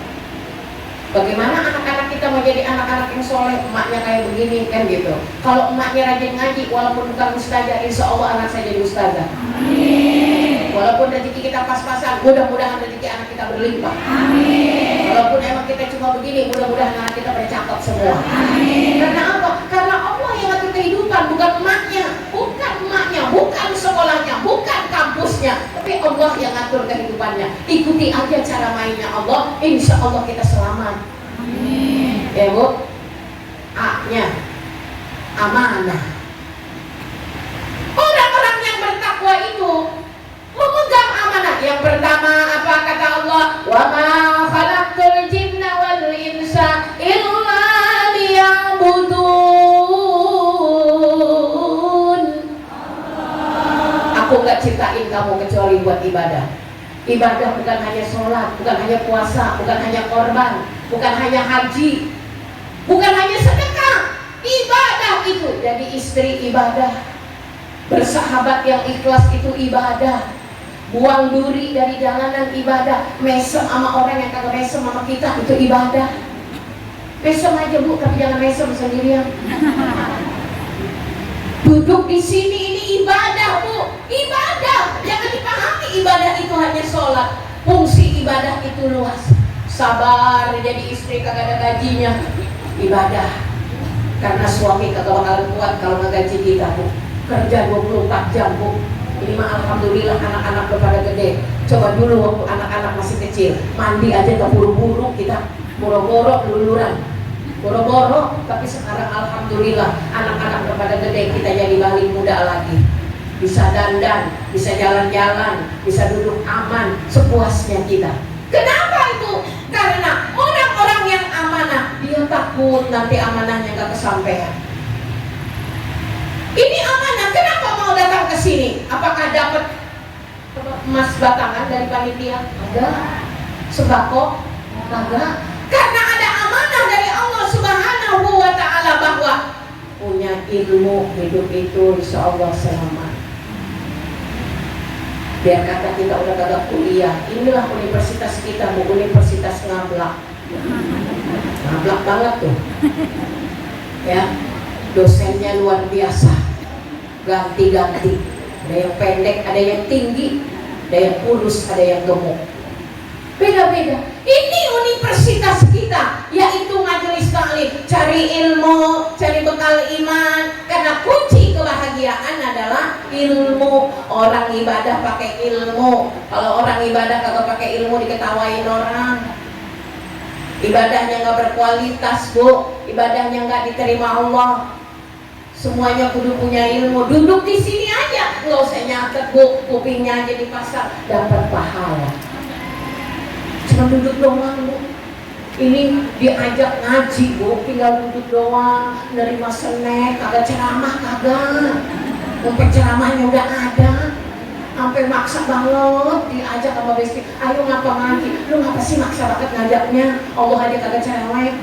Bagaimana anak-anak kita mau jadi anak-anak yang soleh, emaknya kayak begini kan gitu. Kalau emaknya rajin ngaji, walaupun bukan ustazah, insya Allah anak saya jadi ustazah. Walaupun rezeki kita pas-pasan, mudah-mudahan rezeki anak kita berlimpah. Walaupun emang kita cuma begini, mudah-mudahan anak kita bercakap semua. Karena apa? Karena Allah yang ngatur kehidupan, bukan emaknya, bukan sekolahnya, bukan kampusnya, tapi Allah yang ngatur kehidupannya. Ikuti aja cara mainnya Allah, insya Allah kita selamat. Ya Bu, A-nya amanah. Orang-orang yang bertakwa itu memegang amanah. Yang pertama apa kata Allah? Wa ma khalaqtul jinna wal insa illa liya'budun. Aku gak ciptain kamu kecuali buat ibadah. Ibadah bukan hanya sholat, bukan hanya puasa, bukan hanya korban, bukan hanya haji, bukan hanya sedekah. Ibadah itu jadi istri ibadah, bersahabat yang ikhlas itu ibadah, buang duri dari jalanan ibadah, mesem sama orang yang kagak mesem sama kita itu ibadah. Mesem aja Bu, tapi jangan mesem sendirian. Duduk di sini ini ibadah Bu, ibadah. Jangan dipahami ibadah itu hanya sholat. Fungsi ibadah itu luas. Sabar jadi istri kagak ada gajinya, ibadah. Karena suami kagak bakalan kuat kalau nggak gaji kita Bu. Kerja 24 jam Bu. Ini mah alhamdulillah anak-anak udah pada gede. Coba dulu waktu anak-anak masih kecil, mandi aja gak buru-buru, kita boro-boro luluran, boro-boro. Tapi sekarang alhamdulillah anak-anak udah pada gede, kita jadi balik muda lagi. Bisa dandan, bisa jalan-jalan, bisa duduk aman sepuasnya kita. Kenapa itu? Karena orang-orang yang amanah, dia takut nanti amanahnya gak kesampaian. Ini amanah, kenapa mau datang ke sini? Apakah dapat emas batangan dari panitia? Enggak. Sembako? Enggak. Karena ada amanah dari Allah Subhanahu wa ta'ala bahwa punya ilmu hidup itu insya Allah selamat. Biar kata kita udah kagak kuliah, inilah universitas kita, Bu, universitas ngablak. Ngablak banget tuh. Ya. Dosennya luar biasa, ganti-ganti, ada yang pendek, ada yang tinggi, ada yang kurus, ada yang gemuk, beda-beda. Ini universitas kita, yaitu majelis taklim. Cari ilmu, cari bekal iman, karena kunci kebahagiaan adalah ilmu. Orang ibadah pakai ilmu. Kalau orang ibadah kagak pakai ilmu, diketawain orang. Ibadahnya nggak berkualitas Bu, ibadahnya nggak diterima Allah. Semuanya kudu punya ilmu. Duduk di sini aja, nggak usah nyatet Bu, kupingnya aja dipasang, dapat pahala. Cuma duduk doang Bu. Ini diajak ngaji Bu, tinggal duduk doang, nerima snack, kagak ceramah kagak. Sampai ceramahnya udah ada, sampai maksa banget diajak sama besti. Ayo ngapa ngaji? Lu ngapa sih maksa banget ngajaknya? Allah aja kagak cerewet.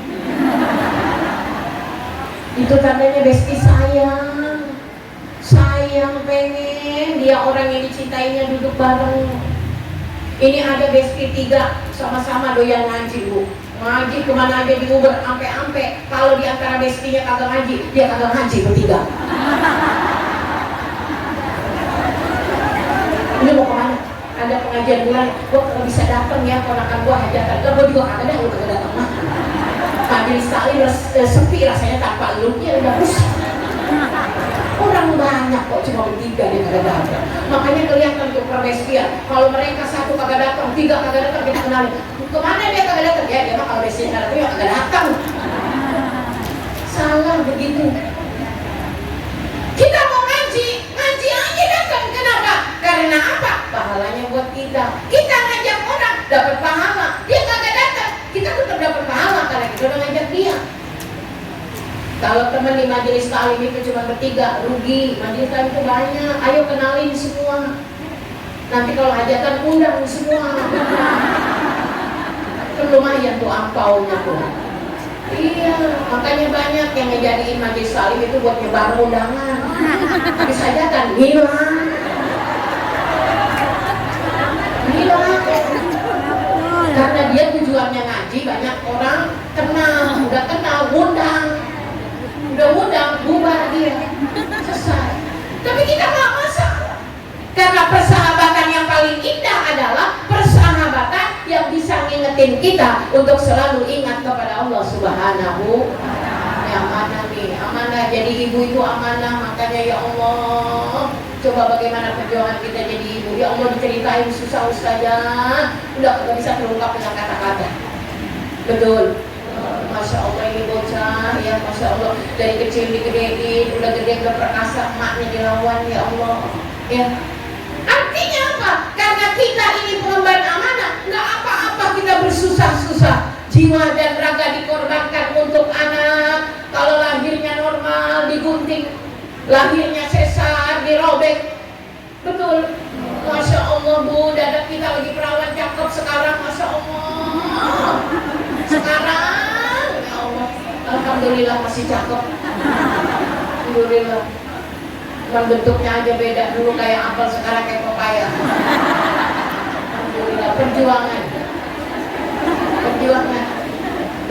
Itu tandanya besti sayang pengen dia orang yang dicintainya duduk bareng. Ini ada besti 3 sama-sama doyan ngaji Bu, ngaji kemana aja di Uber ampe-ampe. Kalau di antara bestinya kagak ngaji, dia kagak ngaji bertiga. Ini mau kemana? Ada pengajian bulan, gua kagak bisa datang ya, ponakan gua hajatan. Gua juga kagak ada, lu kagak datang mah. Majelis taklim sepi rasanya tanpa lu, ya udah pusing. Orang banyak kok, cuma bertiga dia kagak datang. Makanya kelihatan tuh perbestian. Kalau mereka 1 kagak datang, 3 kagak datang, kita kenalin. Kemana dia kagak datang? Ya dia mah kalau bestinya kagak datang, ya kagak datang. Salah begitu. Kita mau ngaji aja datang. Kenapa? Karena apa? Pahalanya buat kita. Kita ngajak orang dapat pahala, dia kagak datang, kita tetap dapat pahala karena kita udah ngajak dia. Kalau teman di majelis taklim itu cuma bertiga, rugi. Majelis taklim itu banyak. Ayo kenalin semua. Nanti kalau hajatan undang semua. Kan lumayan tuh ampaunya tuh. Iya, makanya banyak yang ngejadiin majelis taklim itu buat nyebar undangan. Habis hajatan hilang. Karena dia tujuannya ngaji, banyak orang kenal, udah kenal, udah undang, bubar dia, selesai. Tapi kita nggak masalah, karena persahabatan yang paling indah adalah persahabatan yang bisa ngingetin kita untuk selalu ingat kepada Allah Subhanahu. Amanah nih, amanah jadi ibu itu amanah. Makanya ya Allah, coba bagaimana perjuangan kita jadi ibu. Ya Allah, diceritain susah ustazah, udah gak bisa terungkap dengan kata-kata. Betul. Masya Allah ini bocah ya, Masya Allah, dari kecil digedein, udah gede udah perkasa, emaknya dilawan ya Allah ya. Artinya apa? Karena kita ini pengemban amanah, nggak apa-apa kita bersusah-susah, jiwa dan raga dikorbankan untuk anak. Kalau lahirnya normal digunting, lahirnya sesar dirobek. Betul. Masya Allah Bu, dada kita lagi perawan cakep sekarang, Masya Allah. Sekarang ya Allah, alhamdulillah masih cakep. Alhamdulillah. Cuman bentuknya aja beda, dulu kayak apel sekarang kayak pepaya. Alhamdulillah, perjuangan.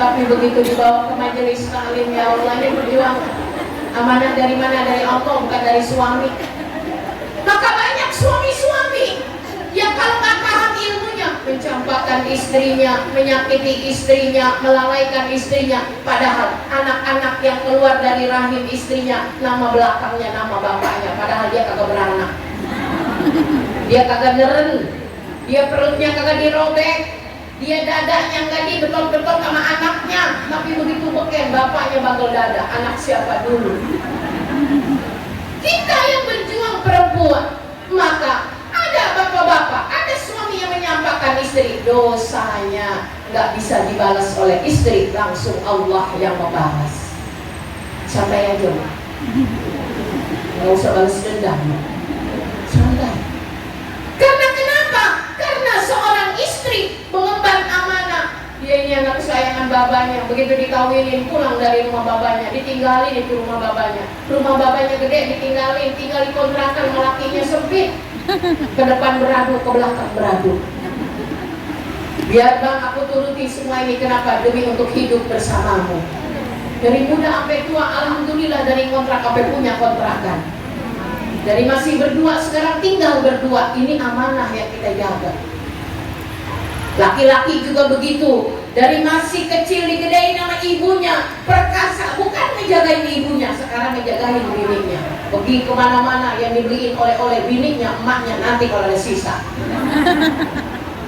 Tapi begitu dibawa ke majelis taklim, ya Allah, ini perjuangan. Amanah dari mana? Dari Allah, bukan dari suami. Maka banyak suami-suami yang kalau nggak paham ilmunya, mencampakkan istrinya, menyakiti istrinya, melalaikan istrinya. Padahal anak-anak yang keluar dari rahim istrinya, nama belakangnya nama bapaknya. Padahal dia kagak beranak, dia kagak neren, dia perutnya kagak dirobek, dia dadanya nggak dibetot-betot sama anaknya. Tapi begitu beken, bapaknya bagel dada. Anak siapa dulu? Kita yang berjuang perempuan, maka ada bapak-bapak, ada suami yang menyampaikan istri, dosanya nggak bisa dibalas oleh istri, langsung Allah yang membalas. Santai aja, nggak usah balas dendam, santai. Karena kenapa? Karena seorang istri mengemban amanah. Dia ini anak kesayangan babanya, begitu dikawinin pulang dari rumah babanya, ditinggalin di rumah babanya. Rumah babanya gede, ditinggalin, tinggal di kontrakan, lakinya sempit. Ke depan beradu, ke belakang beradu. Biar bang aku turuti semua ini, kenapa? Demi untuk hidup bersamamu. Dari muda sampai tua, alhamdulillah, dari kontrak sampai punya kontrakan. Dari masih berdua, sekarang tinggal berdua. Ini amanah yang kita jaga. Laki-laki juga begitu, dari masih kecil digedein sama ibunya, perkasa, bukan ngejagain ibunya, sekarang ngejagain bininya. Pergi kemana-mana yang dibeliin oleh-oleh bininya, emaknya, nanti kalau ada sisa.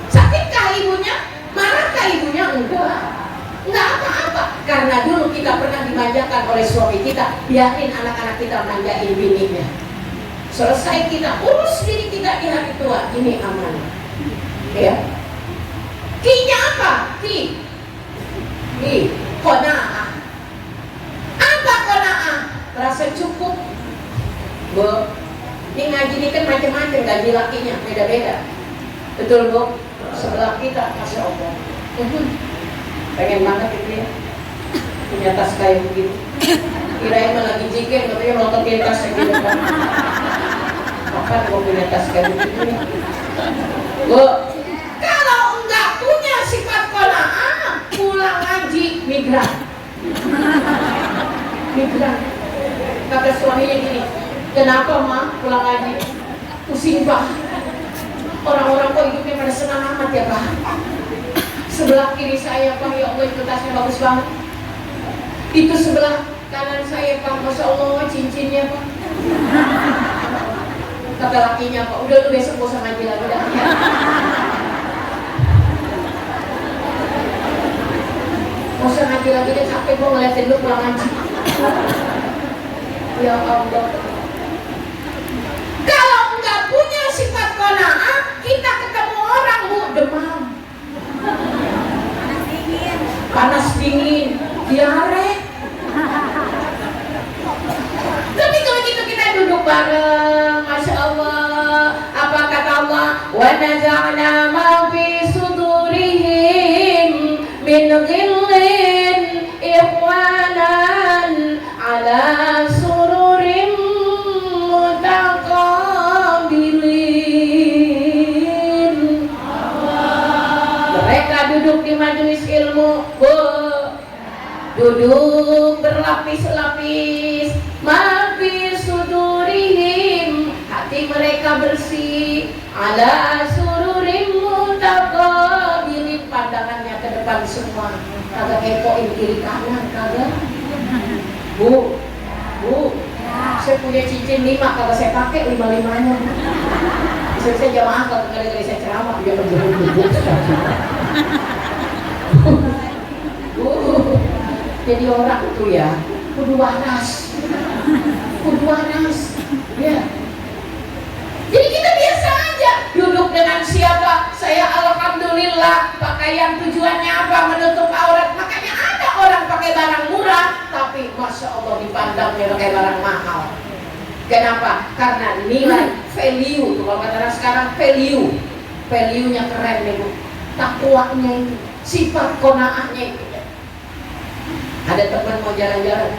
Sakitkah ibunya? Marahkah ibunya? Enggak apa-apa. Karena dulu kita pernah dimanjakan oleh suami kita, biarin anak-anak kita manjain bininya. Selesai kita urus diri kita di hari tua, ini amanah. Ya. Ki-nya apa? Ki, qanaah. Apa qanaah? Rasa cukup. Bu, ini ngaji ini kan macam-macam, gaji lakinya beda-beda. Betul Bu? Sebelah kita, Masya Allah. Pengen banget itu ya, punya tas kayak begitu. Kirain mah lagi jikir, katanya melototin tas yang di depan. Kapan gue punya tas kayak begitu? Bu, sifat qanaah, pulang ngaji migran. Kata suaminya gini, kenapa mah pulang ngaji? Pusing Pak. Orang-orang kok hidupnya pada senang amat ya Pak. Sebelah kiri saya Pak, ya Allah itu tasnya bagus banget. Itu sebelah kanan saya Pak, Masya Allah cincinnya Pak. Kata lakinya Pak, udah lu besok gak usah ngaji lagi dah ya. Gak usah ngaji lagi deh, capek gue ngeliatin lu pulang ngaji. Ya Allah. Kalau nggak punya sifat qanaah, kita ketemu orang Bu, demam, panas dingin, diare. Tapi kalau gitu kita duduk bareng, Masya Allah. Apa kata Allah? Wa naza'na ma fi sudurihim min ghillin ikhwanan ala sururim mutaqabilin. Mereka duduk berlapis-lapis, mafi sudurihim, hati mereka bersih, ala sururim mutaqabilin, pandangannya ke depan semua, kagak kepoin kiri kanan, kagak. Bu, saya punya cincin 5, kagak saya pakai 5-5-nya. Saya jamaah kalau kali-kali saya ceramah dia berjubuk. Jadi orang itu ya kudu waras, ya. Jadi kita biasa aja duduk dengan siapa, saya alhamdulillah, pakaian tujuannya apa, menutup aurat. Makanya ada orang pakai barang murah tapi masya Allah dipandangnya pakai barang mahal. Kenapa? Karena nilai value, kalau kata orang sekarang value-nya keren nih Bu, takwanya itu, sifat qanaahnya itu. Ada teman mau jalan-jalan,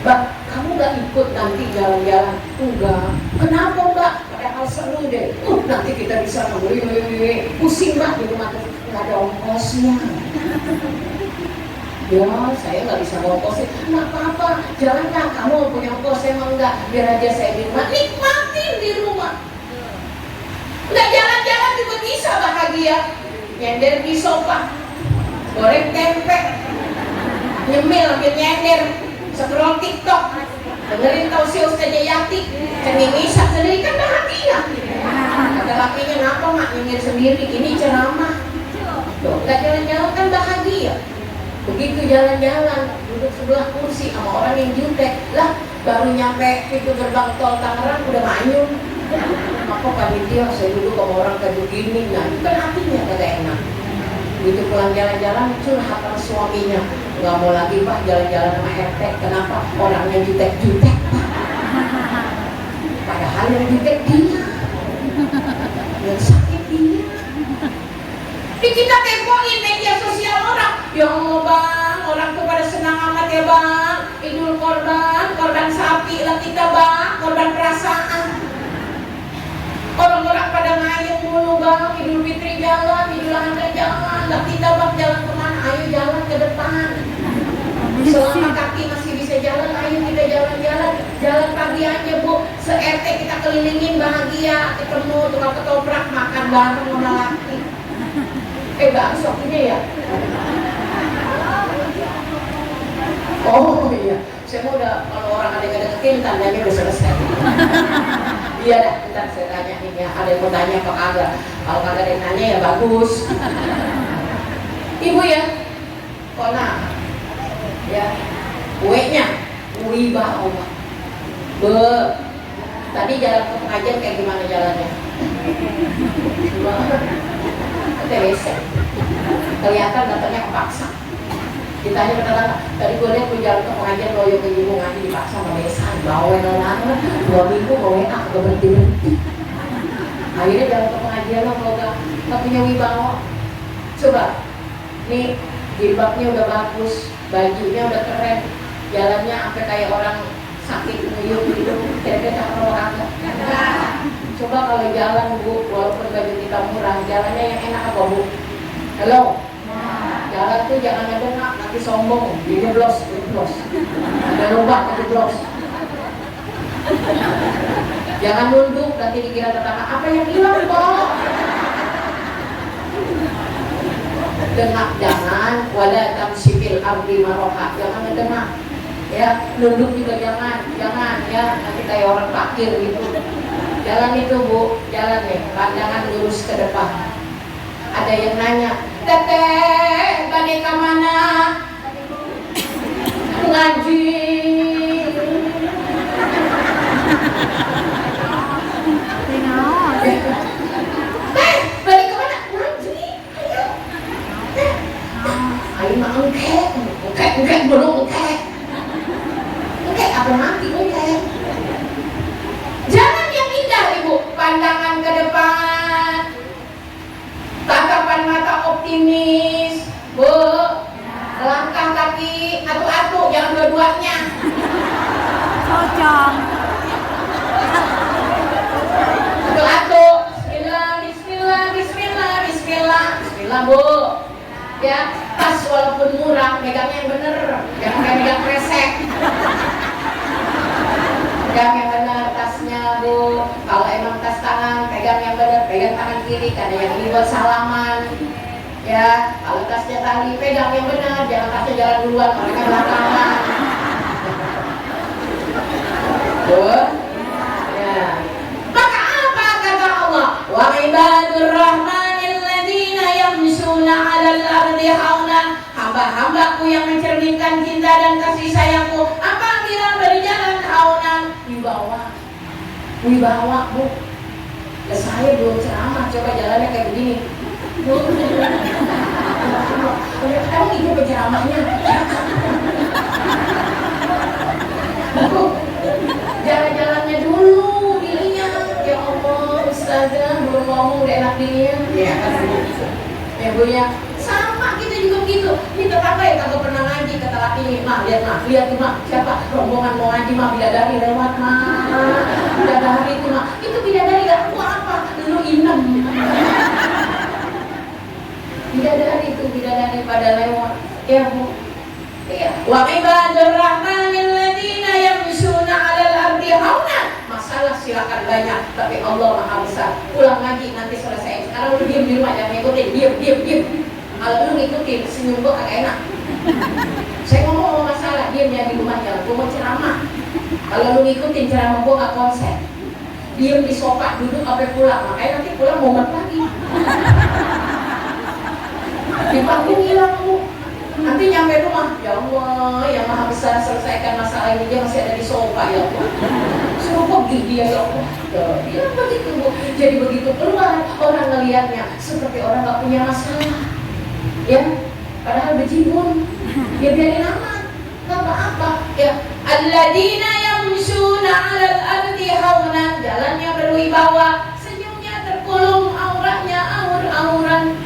Mbak, kamu gak ikut nanti jalan-jalan? Enggak. Kenapa Mbak? Padahal seru deh. Nanti kita bisa membeli, pusing Mbak di rumah tuh, nggak ada ongkosnya. Ya, saya nggak bisa ongkosin. Nggak apa-apa, jalanlah kamu punya ongkos, saya mau enggak. Biar aja saya di rumah, nikmatin di rumah. Nggak jalan-jalan juga bisa bahagia. Nyender di sofa, goreng tempe, nyemil sambil nyender, scroll TikTok, dengerin tausiah Ustaz Yati, cengingisan sendiri kan bahagia. Kata lakinya, ngapa mak nyengir sendiri, ini ceramah. Tuh, nggak jalan-jalan kan bahagia. Begitu jalan-jalan, duduk sebelah kursi sama orang yang jutek, lah baru nyampe pintu gerbang tol Tangerang udah manyun. Maka panitia saya duduk sama orang kayak begini, nah itu kan hatinya kagak enak. Begitu pulang jalan-jalan curhat sama suaminya, nggak mau lagi Pak jalan-jalan sama RT. Kenapa? Orangnya jutek-jutek Pak. Padahal yang jutek dia, yang sakit dia. Di kita tempoin media sosial orang, ya Allah Bang, orang tuh pada senang amat ya Bang, Idul korban sapi lah kita Bang, korban perasaan. Orang-orang pada ngayung mulu Bang, Idul Fitri jalan, Idul Adha jalan, lah kita Bang jalan kemana? Ayo jalan ke depan. Selama kaki masih bisa jalan, ayo kita jalan-jalan. Jalan pagi aja Bu, se-RT kita kelilingin bahagia, ketemu tukang ketoprak, makan bareng sama laki. Bakso ini ya. Oh iya, saya mau udah kalau orang ada yang deketin tandanya udah selesai. Iya dah, ntar saya tanya nih ya, ada yang mau tanya apa kagak? Kalau kagak ada yang nanya ya bagus. Ibu ya, kona, ya, kuenya, wibawa. Tadi jalan ke pengajian kayak gimana jalannya? TWC kelihatan datangnya kepaksa. Ditanya beneran, tadi gue lihat gue jalan ke pengajian loyo ke ibu ngaji dipaksa sama besan, bawel banget, 2 minggu bawa enak, gak berhenti. Akhirnya jalan ke pengajian lo kalau gak punya wibawa. Coba, nih jilbabnya udah bagus, bajunya udah keren, jalannya sampai kayak orang sakit nguyuh gitu, kira-kira cakep orang enggak? Coba kalau jalan Bu, walaupun baju kita murah, jalannya yang enak apa Bu? Halo? Jalan tuh jangan ngedengak, nanti sombong, dijeblos. Ada lubang, dijeblos. Jangan nunduk, nanti dikira tetangga, apa yang hilang kok? Dengak jangan, wala tamsifil ardi maroha, jangan ngedengak. Ya, nunduk juga jangan ya, nanti kayak orang fakir gitu. Jalan itu Bu, jalan nih, pandangan lurus ke depan. Ada yang nanya, Teteh, balik ke mana? Ngaji. Balik ke mana? Ngaji. Ayo mah engkek belum engkek apa mati engkek. Jalan yang indah Ibu, pandangan ke depan, tatapan mata optimis, Bu, langkah kaki atu-atu, jangan dua-duanya. Cocok. Atu-atu, bismillah Bu. Ya, tas walaupun walaupun murah, megangnya yang bener, jangan kayak megang kresek. Pegang yang benar tasnya Bu. Kalau emang tas tangan, pegang yang benar, pegang tangan kiri karena yang ini buat salaman. Ya, kalau tasnya tali, pegang yang benar, jangan tasnya jalan duluan, mereka belakangan. Tuh. Ya. Maka apa kata Allah? Wa ibadur rahmanil ladzina yamshuna 'alal ardi haunan. Hamba-hambaku yang mencerminkan cinta dan kasih sayangku apabila berjalan haunan, wibawa Bu. Ya, saya belum ceramah, coba jalannya kayak begini. Emang itu penceramahnya? Jalan-jalannya dulu, dirinya. Ya Allah, Ustazah belum ngomong udah enak dirinya. Ya kan Bu. Ya Bu ya. Sama kita juga begitu. Ini tetangga yang kagak pernah ngaji kata laki ini, lihat tuh siapa rombongan mau ngaji bidadari lewat bidadari itu itu bidadari gak tahu apa, lu inem. Bidadari pada lewat. Ya Bu. Ya. Wa ibadur rahmanil ladzina yamshuna 'alal ardi hauna. Masalah silakan banyak, tapi Allah Maha Besar. Pulang ngaji nanti selesai. Sekarang lu diam di rumah, jangan ngikutin. Diam. Kalau lu ngikutin, senyum gua kagak enak. Saya ngomong masalah, diam ya di rumah, jangan gua mau ceramah. Kalau lu ngikutin ceramah gua gak konsen. Diam di sofa, duduk sampai pulang. Makanya nanti pulang mumet lagi. Di panggung hilang Bu. Nanti nyampe rumah, ya Allah, yang Maha Besar selesaikan masalah ini, dia masih ada di sofa ya Allah. Suruh pergi dia ya Allah. Dia begitu Bu. Jadi begitu keluar, orang ngelihatnya seperti orang gak punya masalah. Ya, padahal bejibun. Ya biarin amat, gak apa-apa. Ya, alladzina yamshuna 'alal ardi haunan, jalannya berwibawa, senyumnya terkulum, auratnya aur-auran.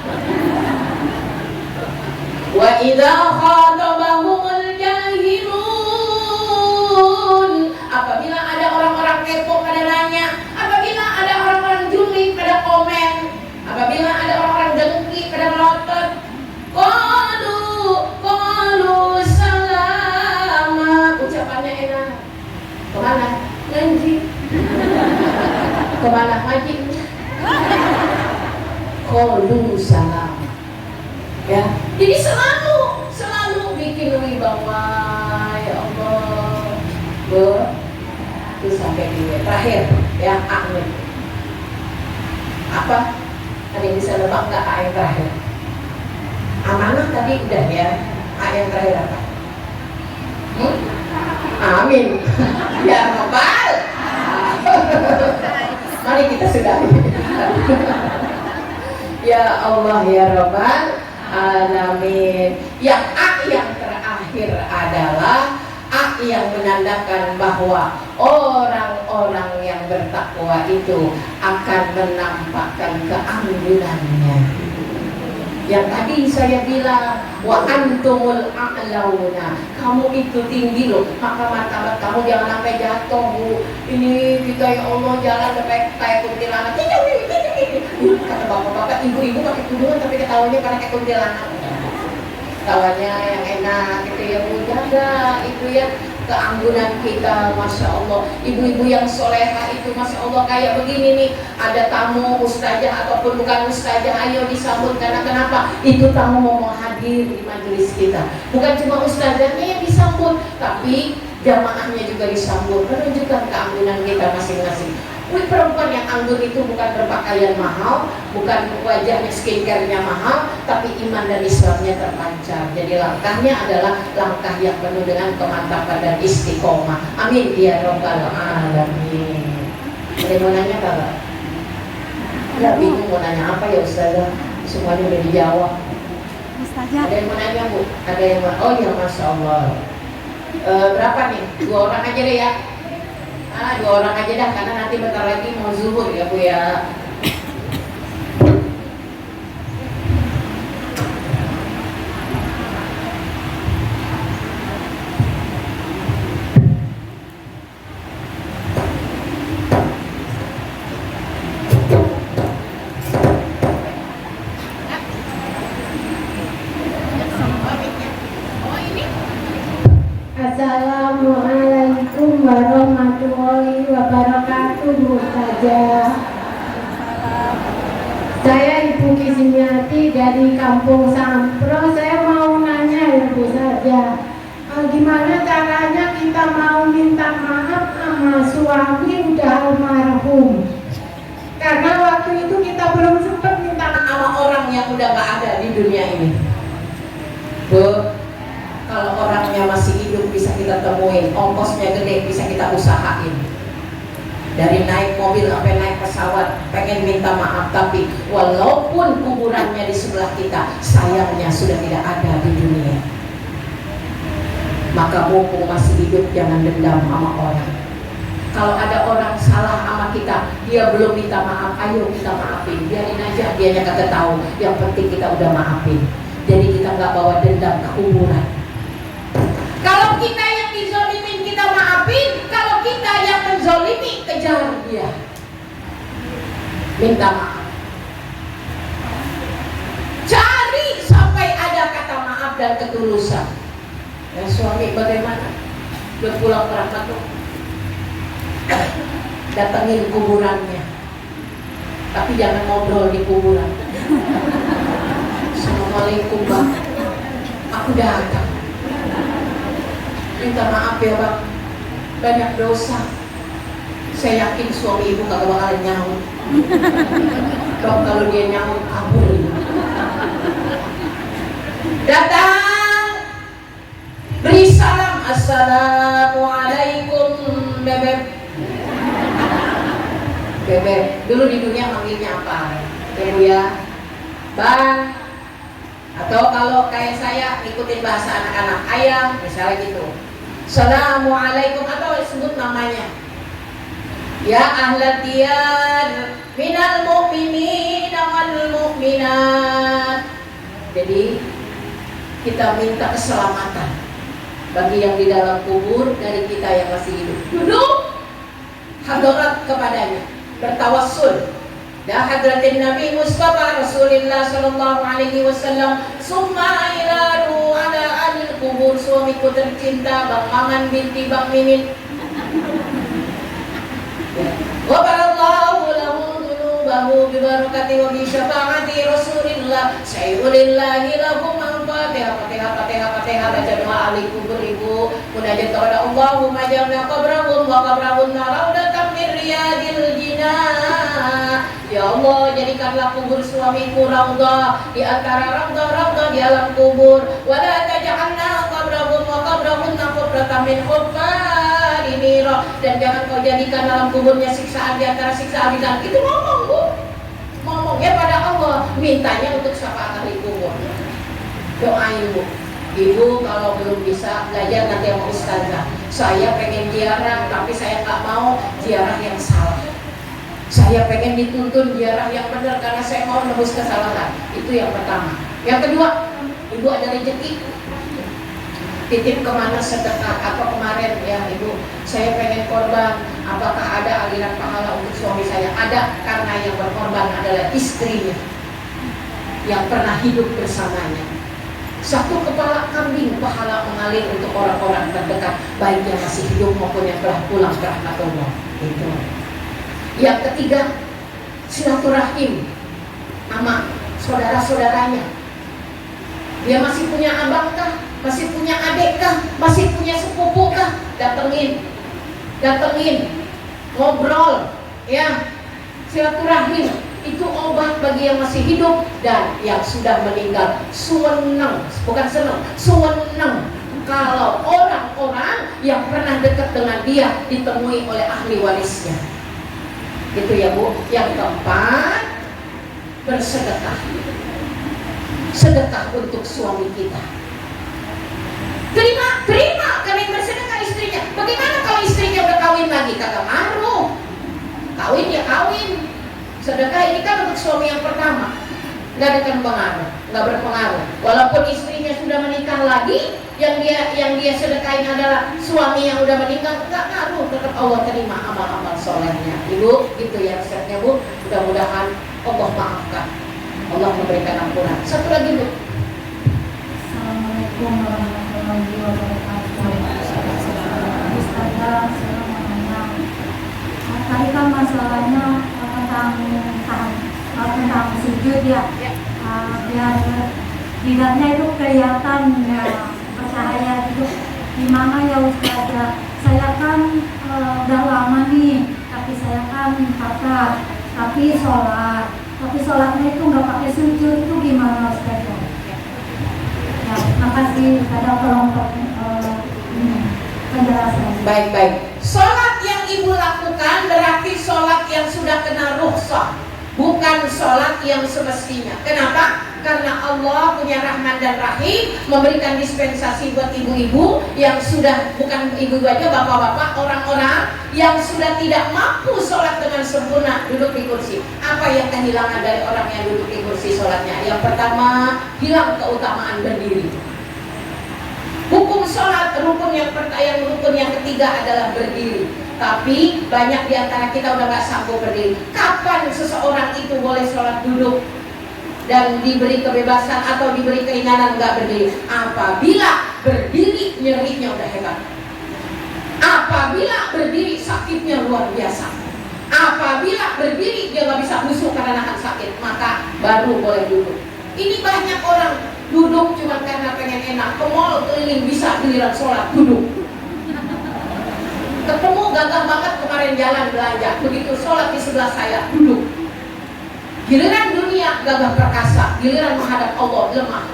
Wa idza khatabahumul jahilun, apabila ada orang-orang kepo pada nanya, apabila ada orang-orang juli pada komen, apabila ada orang-orang dengki pada melotot, qalu salama, ucapannya enak. Kemana? Ngaji. Kemana ngaji? Qalu salama. Ya, jadi selalu bikin wibawa. Ya Allah. Itu sampai di terakhir ya, amin. Apa? Ada yang bisa lebak nggak yang terakhir? Amanah tadi udah ya. Yang terakhir apa? Amin. Ya Rabbal. Mari kita sudahi. Ya Allah ya Rabbal alamin. Yang terakhir adalah yang menandakan bahwa orang-orang yang bertakwa itu akan menampakkan keanggunannya. Yang tadi saya bilang, wa antumul a'launa, kamu itu tinggi loh, maka martabat kamu jangan sampai jatuh Bu. Ini kita ya Allah jalan kayak kuntilanak. Kata bapak-bapak, ibu-ibu pakai tudungan tapi ketawanya karena kayak kuntilanak. Tawanya yang enak gitu ya Bu, jaga itu ya keanggunan kita. Masya Allah, ibu-ibu yang soleha itu Masya Allah kayak begini nih, ada tamu ustazah ataupun bukan ustazah, ayo disambut. Karena kenapa? Itu tamu mau hadir di majelis kita, bukan cuma ustazahnya yang disambut, tapi jamaahnya juga disambut, menunjukkan keanggunan kita masing-masing. Perempuan yang anggun itu bukan berpakaian mahal, bukan wajahnya skincare-nya mahal, tapi iman dan Islamnya terpancar. Jadi langkahnya adalah langkah yang penuh dengan kemantapan dan istiqomah. Amin ya Rabbal alamin. Ada yang mau nanya kagak? Ya bingung mau nanya apa ya Ustazah? Semuanya udah dijawab. Ustazah. Ada yang mau nanya Bu? Ada yang mau? Oh ya Masya Allah. Berapa nih? 2 orang aja deh ya. 2 orang aja dah, karena nanti bentar lagi mau zuhur ya Bu ya. warahmatullahi wabarakatuh. Saja. Saya Ibu Kisimiati dari Kampung Sampro. Saya mau nanya ya Bu Saja, gimana caranya kita mau minta maaf sama suami udah almarhum? Karena waktu itu kita belum sempat minta maaf sama orang yang udah gak ada di dunia ini. Bu, kalau orangnya masih hidup bisa kita temuin, ongkosnya gede bisa kita usahain. Dari naik mobil sampai naik pesawat pengen minta maaf, tapi walaupun kuburannya di sebelah kita, sayangnya sudah tidak ada di dunia. Maka mumpung masih hidup jangan dendam sama orang. Kalau ada orang salah sama kita, dia belum minta maaf, ayo kita maafin. Biarin aja, dianya kagak tahu. Yang penting kita udah maafin. Jadi kita nggak bawa dendam ke kuburan. Kalau kita yang dizolimin kita maafin, kalau kita yang menzolimi kejar dia, minta maaf. Cari sampai ada kata maaf dan ketulusan. Ya suami bagaimana? Udah pulang ke rahmatullah, datengin kuburannya, tapi jangan ngobrol di kuburan. Assalamualaikum bang, aku datang, minta maaf ya bang, banyak dosa. Saya yakin suami ibu kagak bakalan nyaut. Dok, kalau dia nyaut kabur. Datang, beri salam, assalamualaikum bebek. Bebek, dulu di dunia manggilnya apa? Ya bu ya, bang. Atau kalau kayak saya ikutin bahasa anak-anak, ayam, misalnya gitu. Assalamualaikum, atau sebut namanya. Ya ahlat diyar minal mu'minin wal mu'minat. Jadi kita minta keselamatan bagi yang di dalam kubur dari kita yang masih hidup. Duduk, hadirat kepadanya, bertawassul. Da hadratin Nabi Mustafa Rasulullah sallallahu alaihi wasallam, summa ilaru ala ahli kubur. Suamiku tercinta Bang Maman binti Bang Mimin. Wabarallahu lahu dunubahu bibarakati wa bisyafaati Rasulillah sayyulillahi lahum al-fatihah. Fatihah baca doa ahli kubur ibu, munajat kepada Allahumma ja'alna qabrahum wa qabrahunna raudatan min riyadil jinah. Ya Allah, jadikanlah kubur suamiku raudhah di antara raudhah di alam kubur. Wa la taj'alna qabrahum wa qabrahunna qubratan min khuffarin nira. Dan jangan kau jadikan dalam kuburnya siksaan di antara siksaan di dalam. Itu ngomong bu, ngomongnya pada Allah, mintanya untuk syafaat ahli kubur. Doain bu. Ibu kalau belum bisa belajar nanti sama ustazah. Saya pengen ziarah tapi saya nggak mau ziarah yang salah. Saya pengen dituntun ziarah yang benar karena saya mau nebus kesalahan. Itu yang pertama. Yang kedua, ibu ada rezeki, titip kemana sedekah. Apa kemarin ya ibu, saya pengen korban. Apakah ada aliran pahala untuk suami saya? Ada, karena yang berkorban adalah istrinya yang pernah hidup bersamanya. Satu kepala kambing pahala mengalir untuk orang-orang terdekat, baik yang masih hidup maupun yang telah pulang ke rahmatullah. Itu. Yang ketiga, silaturahim sama saudara-saudaranya. Dia masih punya abang kah? Masih punya adik kah? Masih punya sepupu kah? Datengin, ngobrol, ya. Silaturahim itu obat bagi yang masih hidup dan yang sudah meninggal. Suweneng, bukan seneng, suweneng kalau orang-orang yang pernah dekat dengan dia ditemui oleh ahli warisnya. Itu ya bu. Yang keempat, bersedekah. Sedekah untuk suami kita. Terima kami bersedekah istrinya. Bagaimana kalau istrinya udah kawin lagi? Kagak ngaruh. Kawin ya kawin. Sedekah ini kan untuk suami yang pertama, nggak berpengaruh. Walaupun istrinya sudah menikah lagi, yang dia sedekahin adalah suami yang udah meninggal, nggak ngaruh, tetap Allah terima amal-amal solehnya. Ibu, gitu ya resepnya bu. Mudah-mudahan Allah maafkan, Allah memberikan ampunan. Satu lagi bu. Assalamualaikum warahmatullahi wabarakatuh. Ustazah, saya mau nanya, masalahnya tentang sujud ya. Biar tidaknya itu kelihatan ya, bercahaya gitu. Gimana ya Ustaz ya? Saya kan udah lama nih, tapi saya kan kata tapi sholatnya itu nggak pakai sujud, itu gimana Ustaz ya? Ya, makasih kadang tolong penjelasan. Baik. Sholat yang ibu lakukan berarti sholat yang sudah kena rukhsah, bukan sholat yang semestinya. Kenapa? Karena Allah punya rahman dan rahim, memberikan dispensasi buat ibu-ibu yang sudah, bukan ibu-ibu aja, bapak-bapak, orang-orang yang sudah tidak mampu sholat dengan sempurna duduk di kursi. Apa yang kehilangan dari orang yang duduk di kursi sholatnya? Yang pertama, hilang keutamaan berdiri. Hukum sholat rukun yang ketiga adalah berdiri. Tapi banyak di antara kita udah gak sanggup berdiri. Kapan seseorang itu boleh sholat duduk dan diberi kebebasan atau diberi keinginan nggak berdiri? Apabila berdiri nyerinya udah hebat, apabila berdiri sakitnya luar biasa, apabila berdiri dia nggak bisa khusyuk karena nahan sakit, maka baru boleh duduk. Ini banyak orang duduk cuma karena pengen enak, ke mall keliling bisa, giliran sholat duduk. Ketemu gagah banget kemarin jalan belanja, begitu sholat di sebelah saya duduk. Giliran dunia gagah perkasa, giliran menghadap Allah lemah.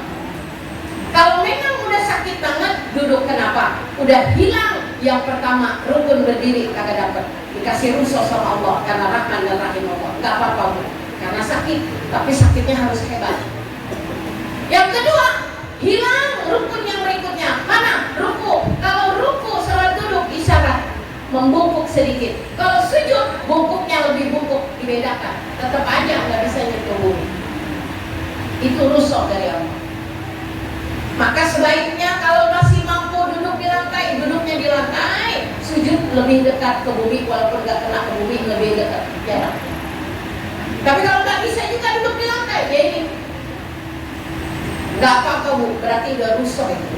Kalau memang udah sakit banget duduk, kenapa? Udah hilang yang pertama, rukun berdiri kagak dapet, dikasih rusuh sama Allah karena rahman dan rahim Allah. Gak apa-apa Bu, karena sakit, tapi sakitnya harus hebat. Yang kedua, hilang rukun yang berikutnya. Mana? Ruku. Kalau ruku sholat duduk isyarat membungkuk sedikit. Kalau sujud bungkuknya lebih bungkuk, dibedakan. Tetap aja nggak bisa nyentuh bumi. Itu rusuh dari Allah. Maka sebaiknya kalau masih mampu duduk di lantai, duduknya di lantai. Sujud lebih dekat ke bumi, walaupun nggak kena ke bumi, lebih dekat jarak. Tapi kalau nggak bisa juga duduk di lantai, ya ini nggak apa-apa Bu, berarti udah rusuh itu.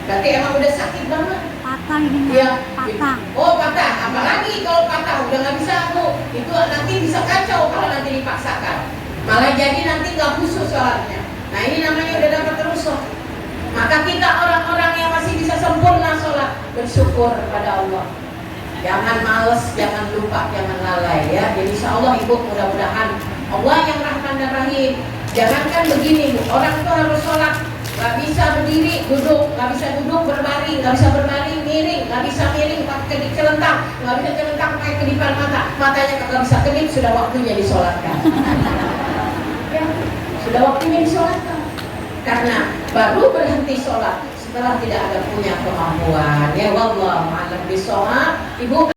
Berarti emang udah sakit banget. Patah ini Ya. patah. Oh patah, apalagi kalau patah udah nggak bisa Bu. Itu nanti bisa kacau kalau nanti dipaksakan. Malah jadi nanti nggak khusus sholatnya. Nah ini namanya udah dapat rusuh. Maka kita orang-orang yang masih bisa sempurna sholat, bersyukur pada Allah. Jangan males, jangan lupa, jangan lalai ya. Jadi insya Allah ibu mudah-mudahan Allah yang rahman dan rahim. Jangankan begini Bu, orang itu harus sholat nggak bisa berdiri duduk, nggak bisa duduk berbaring, nggak bisa berbaring miring, nggak bisa miring pakai celentang, nggak bisa celentang pakai kedipan mata, matanya nggak bisa kedip, sudah waktunya disolatkan. Ya, sudah waktunya disolatkan. Karena baru berhenti sholat setelah tidak ada punya kemampuan. Ya wallahu a'lam bishawab. Ibu